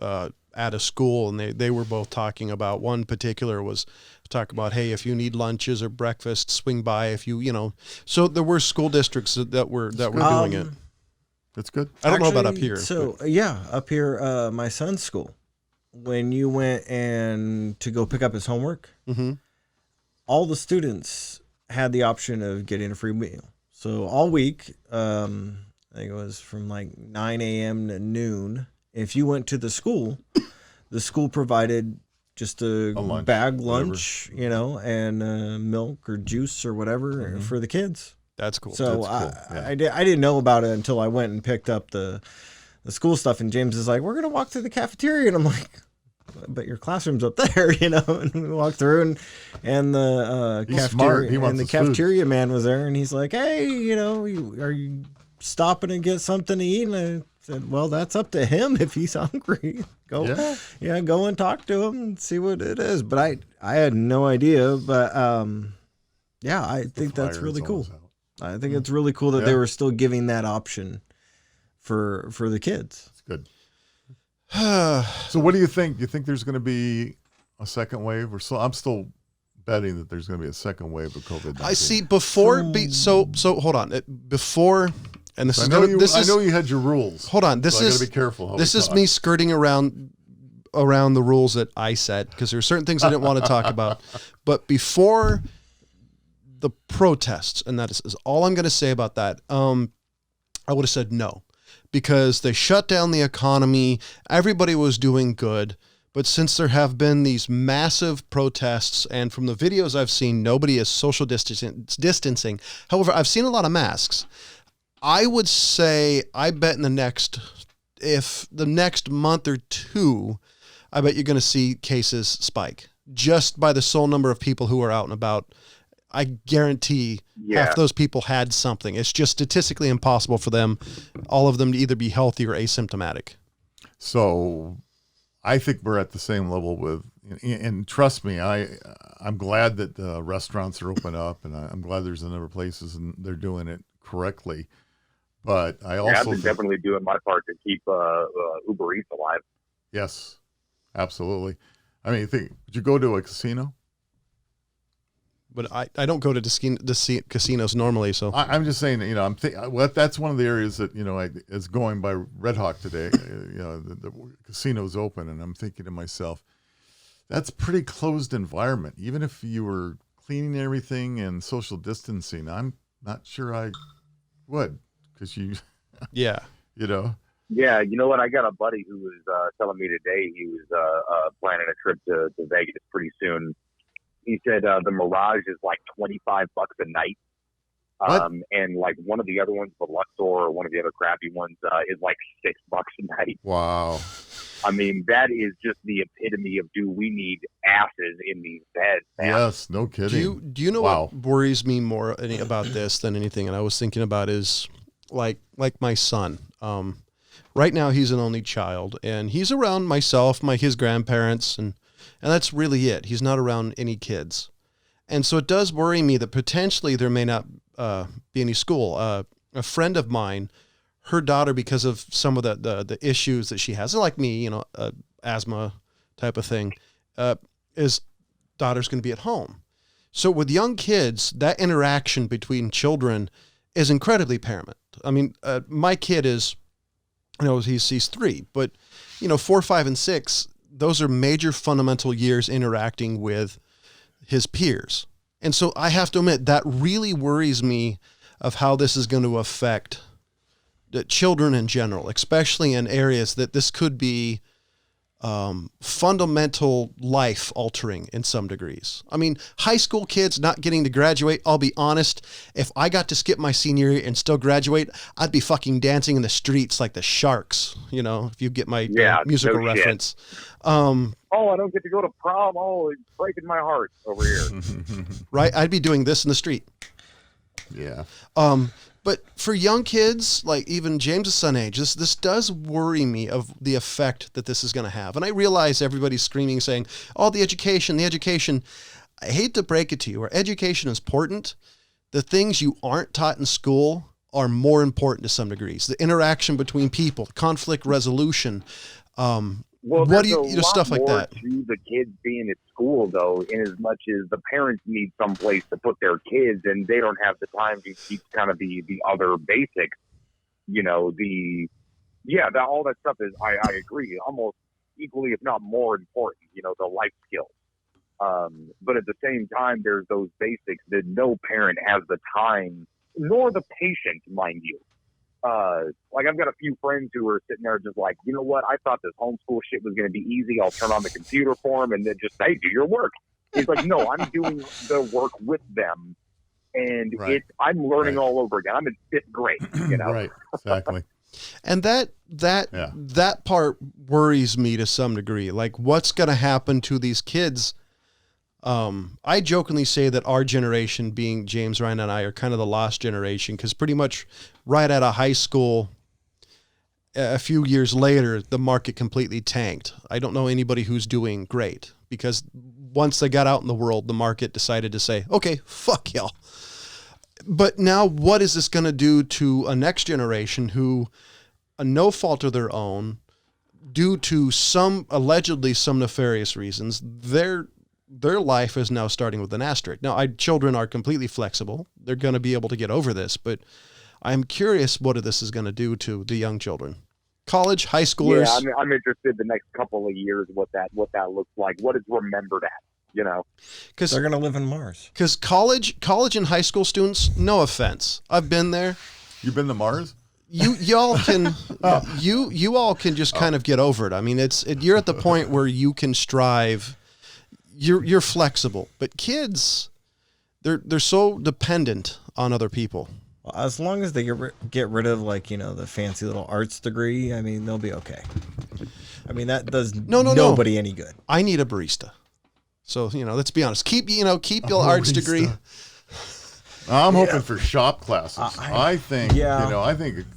at a school, and they were both talking about, one particular was talking about, hey, if you need lunches or breakfast, swing by. If you so there were school districts that were doing it. That's good. I don't know about up here. So yeah, up here, my son's school, when you went to go pick up his homework, all the students had the option of getting a free meal. So all week, I think it was from like 9 a.m. to noon. If you went to the school provided just a lunch, bag lunch, and milk or juice or whatever for the kids. That's cool. So That's cool. I didn't know about it until I went and picked up the school stuff. And James is like, we're going to walk through the cafeteria. And I'm like, but your classroom's up there, And we walked through and the cafeteria and the cafeteria man was there. And he's like, hey, are you stopping and get something to eat? And I said, well, that's up to him if he's hungry. Go and talk to him and see what it is. But I had no idea. But I think that's really cool. I think it's really cool that they were still giving that option for the kids. It's good. So what do you think? Do you think there's going to be a second wave? I'm still betting that there's going to be a second wave of COVID-19. I see so hold on. Before, and this I know you had your rules. Hold on. This so is I gotta be careful. This is me skirting around the rules that I set, because there are certain things I didn't want to talk about. But before the protests, and that is all I'm going to say about that. I would have said no, because they shut down the economy. Everybody was doing good. But since there have been these massive protests, and from the videos I've seen, nobody is social distancing. However, I've seen a lot of masks. I would say, I bet if the next month or two, I bet you're going to see cases spike just by the sole number of people who are out and about. I guarantee half those people had something. It's just statistically impossible for all of them to either be healthy or asymptomatic. So I think we're at the same level and trust me, I'm glad that the restaurants are open up, and I'm glad there's a number of places and they're doing it correctly. But I also I've been definitely doing my part to keep Uber Eats alive. Yes, absolutely. I mean, would you go to a casino? but I don't go to casinos normally. So I'm just saying, that's one of the areas that, is going by Red Hawk today. The casino's open, and I'm thinking to myself, that's a pretty closed environment. Even if you were cleaning everything and social distancing, I'm not sure I would, because yeah. Yeah, you know what? I got a buddy who was telling me today he was planning a trip to Vegas pretty soon. He said the Mirage is like $25 a night. And like one of the other ones, the Luxor, or one of the other crappy ones, is like $6 a night. Wow. I mean, that is just the epitome of, do we need asses in these beds, man? Yes, no kidding. Do you know what worries me more about this than anything? And I was thinking about is like my son. Right now he's an only child, and he's around myself, his grandparents, and that's really it. He's not around any kids. And so it does worry me that potentially there may not be any school. A friend of mine, her daughter, because of some of the issues that she has, like me, asthma type of thing, his daughter's going to be at home. So with young kids, that interaction between children is incredibly paramount. I mean, my kid is, he's 3, but 4, 5, and 6, those are major fundamental years interacting with his peers. And so I have to admit that really worries me of how this is going to affect the children in general, especially in areas that this could be fundamental life altering in some degrees. I mean, high school kids not getting to graduate, I'll be honest, if I got to skip my senior year and still graduate, I'd be fucking dancing in the streets like the Sharks, if you get my musical reference. I don't get to go to prom. Oh, it's breaking my heart over here. Right? I'd be doing this in the street. Yeah. But for young kids, like even James's son age, this does worry me of the effect that this is going to have. And I realize everybody's screaming, saying, oh, the education. I hate to break it to you, where education is important. The things you aren't taught in school are more important to some degrees. The interaction between people, conflict resolution, what do you stuff like that. To the kids being at school, though, in as much as the parents need some place to put their kids, and they don't have the time to teach kind of the other basics. All that stuff is, I agree, almost equally, if not more important. The life skills. But at the same time, there's those basics that no parent has the time, nor the patience, mind you. Like I've got a few friends who are sitting there just like, you know what? I thought this homeschool shit was going to be easy. I'll turn on the computer for them and then just say, do your work. He's like, no, I'm doing the work with them. And I'm learning all over again. I'm in 5th grade, Right. Exactly. And that part worries me to some degree. Like what's going to happen to these kids? I jokingly say that our generation, being James, Ryan, and I, are kind of the lost generation, because pretty much right out of high school, a few years later, the market completely tanked. I don't know anybody who's doing great, because once they got out in the world, the market decided to say, okay, fuck y'all. But now what is this going to do to a next generation who, no fault of their own, due to allegedly some nefarious reasons, their life is now starting with an asterisk. Now, children are completely flexible. They're going to be able to get over this, but I'm curious what this is going to do to the young children. College, high schoolers. Yeah, I'm interested the next couple of years what that looks like, what it's remembered at, Because they're going to live in Mars. Because college and high school students, no offense, I've been there. You've been to Mars? Y'all can you all can just kind of get over it. I mean, you're at the point where you can strive. You're flexible, but kids, they're so dependent on other people. Well, as long as they get rid of the fancy little arts degree, I mean, they'll be okay. I mean, that does nobody any good. I need a barista. So, let's be honest. Keep your arts degree. I'm hoping for shop classes. I think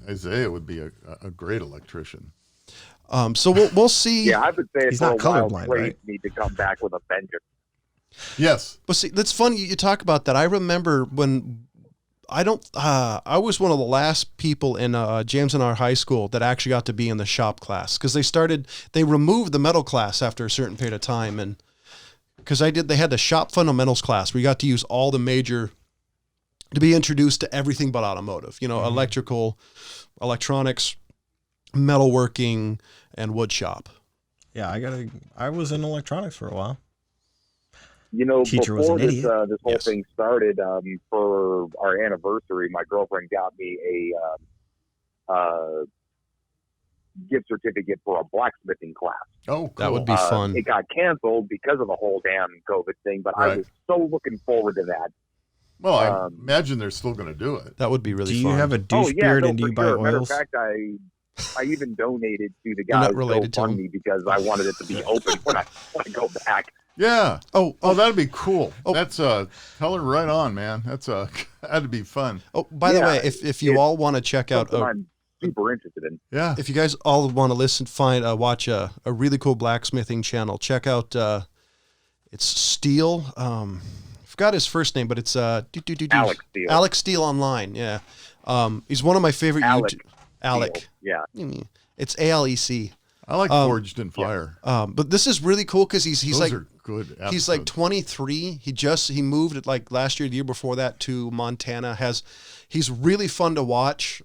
Isaiah would be a great electrician. So we'll see. Yeah, I would say he's not colorblind, right? Need to come back with a vengeance. Yes. But see, that's funny you talk about that. I remember when I was one of the last people in James and our high school that actually got to be in the shop class, because they removed the metal class after a certain period of time, and because they had the shop fundamentals class where you got to use all the major, to be introduced to everything but automotive, electrical, electronics, metalworking, and wood shop. Yeah, I was in electronics for a while. Teacher before this whole thing started, for our anniversary, my girlfriend got me a gift certificate for a blacksmithing class. Oh, cool. That would be fun. It got canceled because of the whole damn COVID thing, but I was so looking forward to that. Well, I imagine they're still going to do it. That would be really fun. Do you have a douche beard and do you buy oils? Matter of fact, I even donated to the guy who funded me because I wanted it to be open when I go back. Yeah. Oh, that'd be cool. Oh. That's tell her right on, man. That'd be fun. Oh, by the way, if you all want to check out, I'm super interested in. Yeah. If you guys all want to watch a really cool blacksmithing channel, check out. It's Steele. I forgot his first name, but it's Alex Steele. Alex Steele online. Yeah. He's one of my favorite. Alec. Yeah. It's ALEC. I like Forged in Fire. But this is really cool because he's Those like are good episodes. He's like 23. He moved it like last year, the year before that to Montana. He's really fun to watch.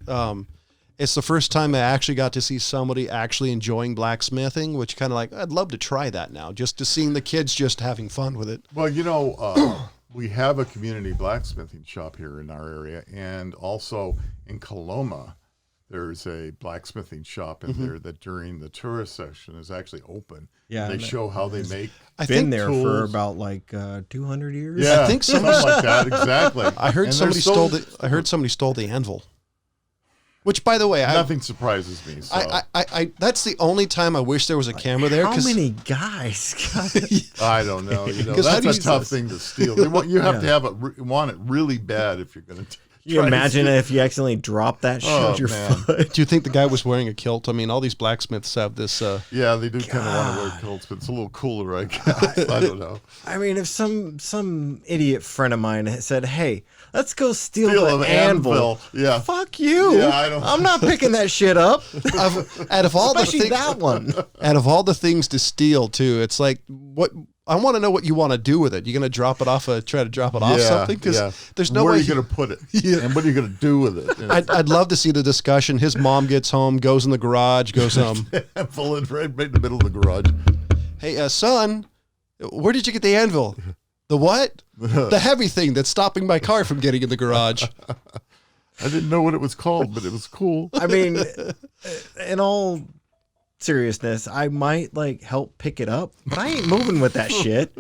It's the first time I actually got to see somebody actually enjoying blacksmithing, which kind of like I'd love to try that now, just to seeing the kids just having fun with it. Well, we have a community blacksmithing shop here in our area, and also in Coloma. There's a blacksmithing shop in there that during the tourist section is actually open. Yeah, they show how they make. I've been there for about like 200 years. Yeah, I think something like that. Exactly. I heard somebody stole the anvil. Which, by the way, nothing surprises me. So. I that's the only time I wish there was a camera there. How many guys? I don't know. That's a tough thing to steal. You have to want it really bad if you're going to. You imagine if you accidentally drop that shit on your foot. Do you think the guy was wearing a kilt? I mean, all these blacksmiths have this. Yeah, they do kind of want to wear kilts, but it's a little cooler, I guess. I don't know. I mean, if some idiot friend of mine had said, "Hey, let's go steal the anvil," yeah, fuck you. Yeah, I'm not picking that shit up. Out of all especially that one. Out of all the things to steal, too, it's like what. I want to know what you want to do with it. You're going to drop it off, try to drop it off something? Because there's no way. Where are you going to put it? Yeah. And what are you going to do with it? I'd love to see the discussion. His mom gets home, goes in the garage, goes full in right in the middle of the garage. Hey, son, where did you get the anvil? The what? The heavy thing that's stopping my car from getting in the garage. I didn't know what it was called, but it was cool. I mean, in all seriousness, I might help pick it up, but I ain't moving with that shit.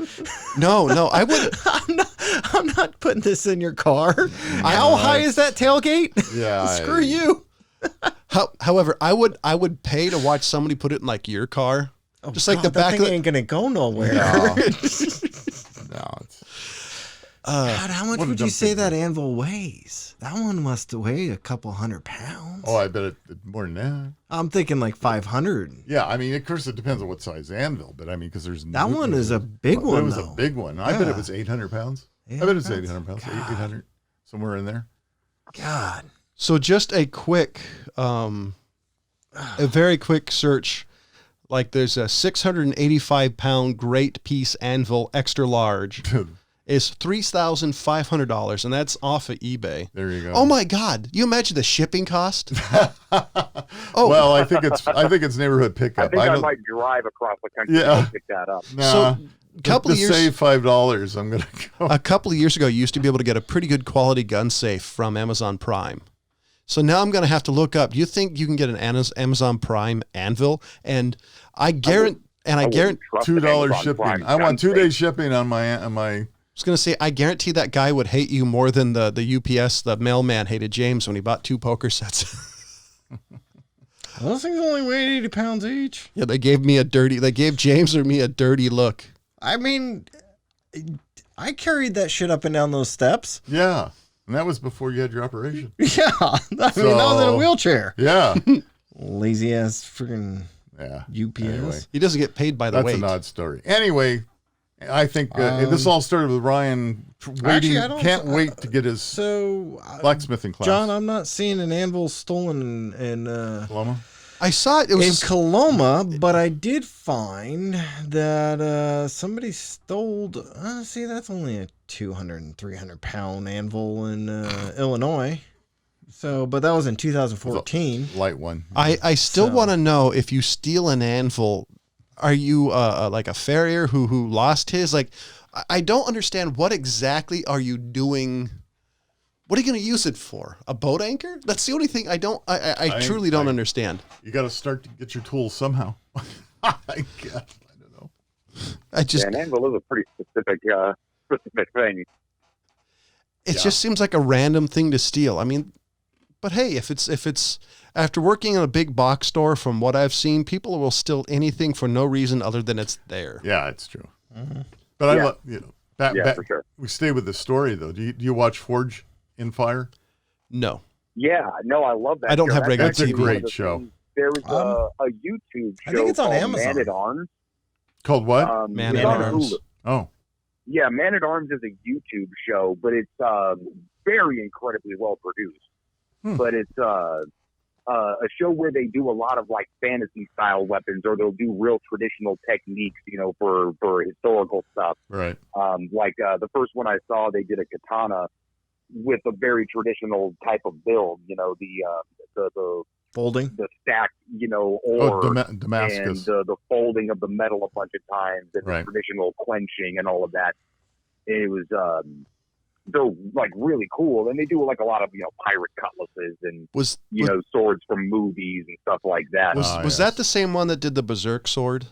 No, I wouldn't. I'm not putting this in your car. How high is that tailgate? Yeah, screw you. However, I would pay to watch somebody put it in your car. Oh, just like the back thing ain't gonna go nowhere. No. God, how much would you say that anvil weighs? That one must weigh a couple 100 pounds. Oh, I bet it more than that. I'm thinking 500. Yeah, I mean, of course, it depends on what size anvil, but I mean, because there's that one is a big one. It was a big one. I bet it was 800 pounds. I bet it's 800 pounds, 800, somewhere in there. God. So just a very quick search. There's a 685-pound great piece anvil, extra large. Is $3,500, and that's off of eBay. There you go. Oh my God! You imagine the shipping cost? Well, I think it's neighborhood pickup. I might drive across the country to pick that up. Nah, so to save $5, I'm gonna go. A couple of years ago, you used to be able to get a pretty good quality gun safe from Amazon Prime. So now I'm gonna have to look up. Do you think you can get an Amazon Prime anvil? And I guarantee $2 shipping. I want 2 days shipping on my. I was going to say, I guarantee that guy would hate you more than the UPS, the mailman hated James when he bought 2 poker sets. Those things only weigh 80 pounds each. Yeah, they gave James or me a dirty look. I mean, I carried that shit up and down those steps. Yeah, and that was before you had your operation. Yeah, I was in a wheelchair. Yeah. Lazy ass freaking UPS. Anyway, he doesn't get paid by the weight. That's an odd story. Anyway, I think this all started with Ryan can't wait to get his blacksmithing class. John, I'm not seeing an anvil stolen in Coloma. I saw it. It in was Coloma, but I did find that somebody stole. See, that's only a 200 and 300 pound anvil in Illinois. So, but that was in 2014. Light one. I still want to know, if you steal an anvil, are you like a farrier who lost his? Like, I don't understand, what exactly are you doing? What are you going to use it for? A boat anchor? That's the only thing I truly don't understand. You got to start to get your tools somehow. I guess. I don't know. An anvil is a pretty specific thing. It just seems like a random thing to steal. I mean, but hey, if it's after working in a big box store, from what I've seen, people will steal anything for no reason other than it's there. Yeah, it's true. Mm-hmm. But I love, for sure. We stay with the story though. Do you watch Forge in Fire? No. Yeah, no, I love that. I don't show. have regular That's a TV. great show. There was a YouTube show I think it's on called Amazon. Man at Arms. Called what? Man it's at on Arms. Hulu. Oh, Yeah, Man at Arms is a YouTube show, but it's very incredibly well produced. But it's a show where they do a lot of like fantasy style weapons, or they'll do real traditional techniques, for historical stuff. right. Like the first one I saw, they did a katana with a very traditional type of build. The Folding. the stack, ore Damascus. and the folding of the metal a bunch of times, and Right. the traditional clenching and all of that. It was they're like really cool, and they do like a lot of pirate cutlasses and swords from movies and stuff like that. Was that the same one that did the Berserk sword?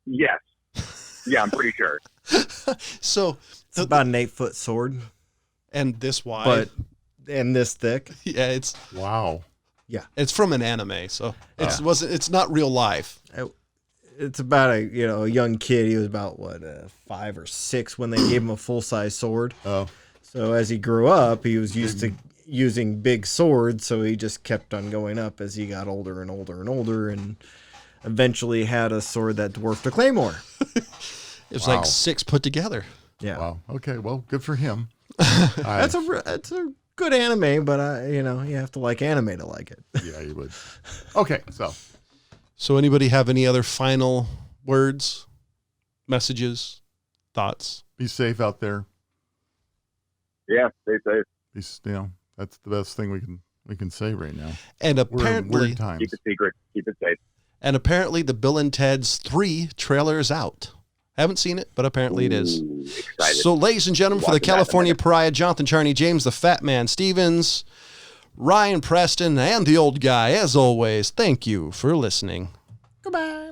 Yes, yeah, I'm pretty sure. So It's about an 8-foot sword, and this wide, and this thick. yeah, it's Wow. it's from an anime, so it's not real life. It's about a young kid. He was about 5 or 6 when they gave him a full-size sword. Oh, So as he grew up, he was used to using big swords, so he just kept on going up as he got older and older and older, and eventually had a sword that dwarfed a claymore. It was like 6 put together. Yeah, wow. Okay, well, good for him. that's a good anime, but you have to like anime to like it. Yeah, you would. Okay, So anybody have any other final words, messages, thoughts? be safe out there. Yeah, stay safe. That's the best thing we can say right now. And We're in apparently, weird times. Keep it secret. Keep it safe. and apparently the Bill and Ted's 3 trailer is out. Haven't seen it, but apparently it is. Ooh, excited. So, ladies and gentlemen, for the Watching that in a California minute. Pariah, Jonathan Charney James, the Fat Man Stevens, Ryan Preston, and the old guy, as always, thank you for listening. Goodbye.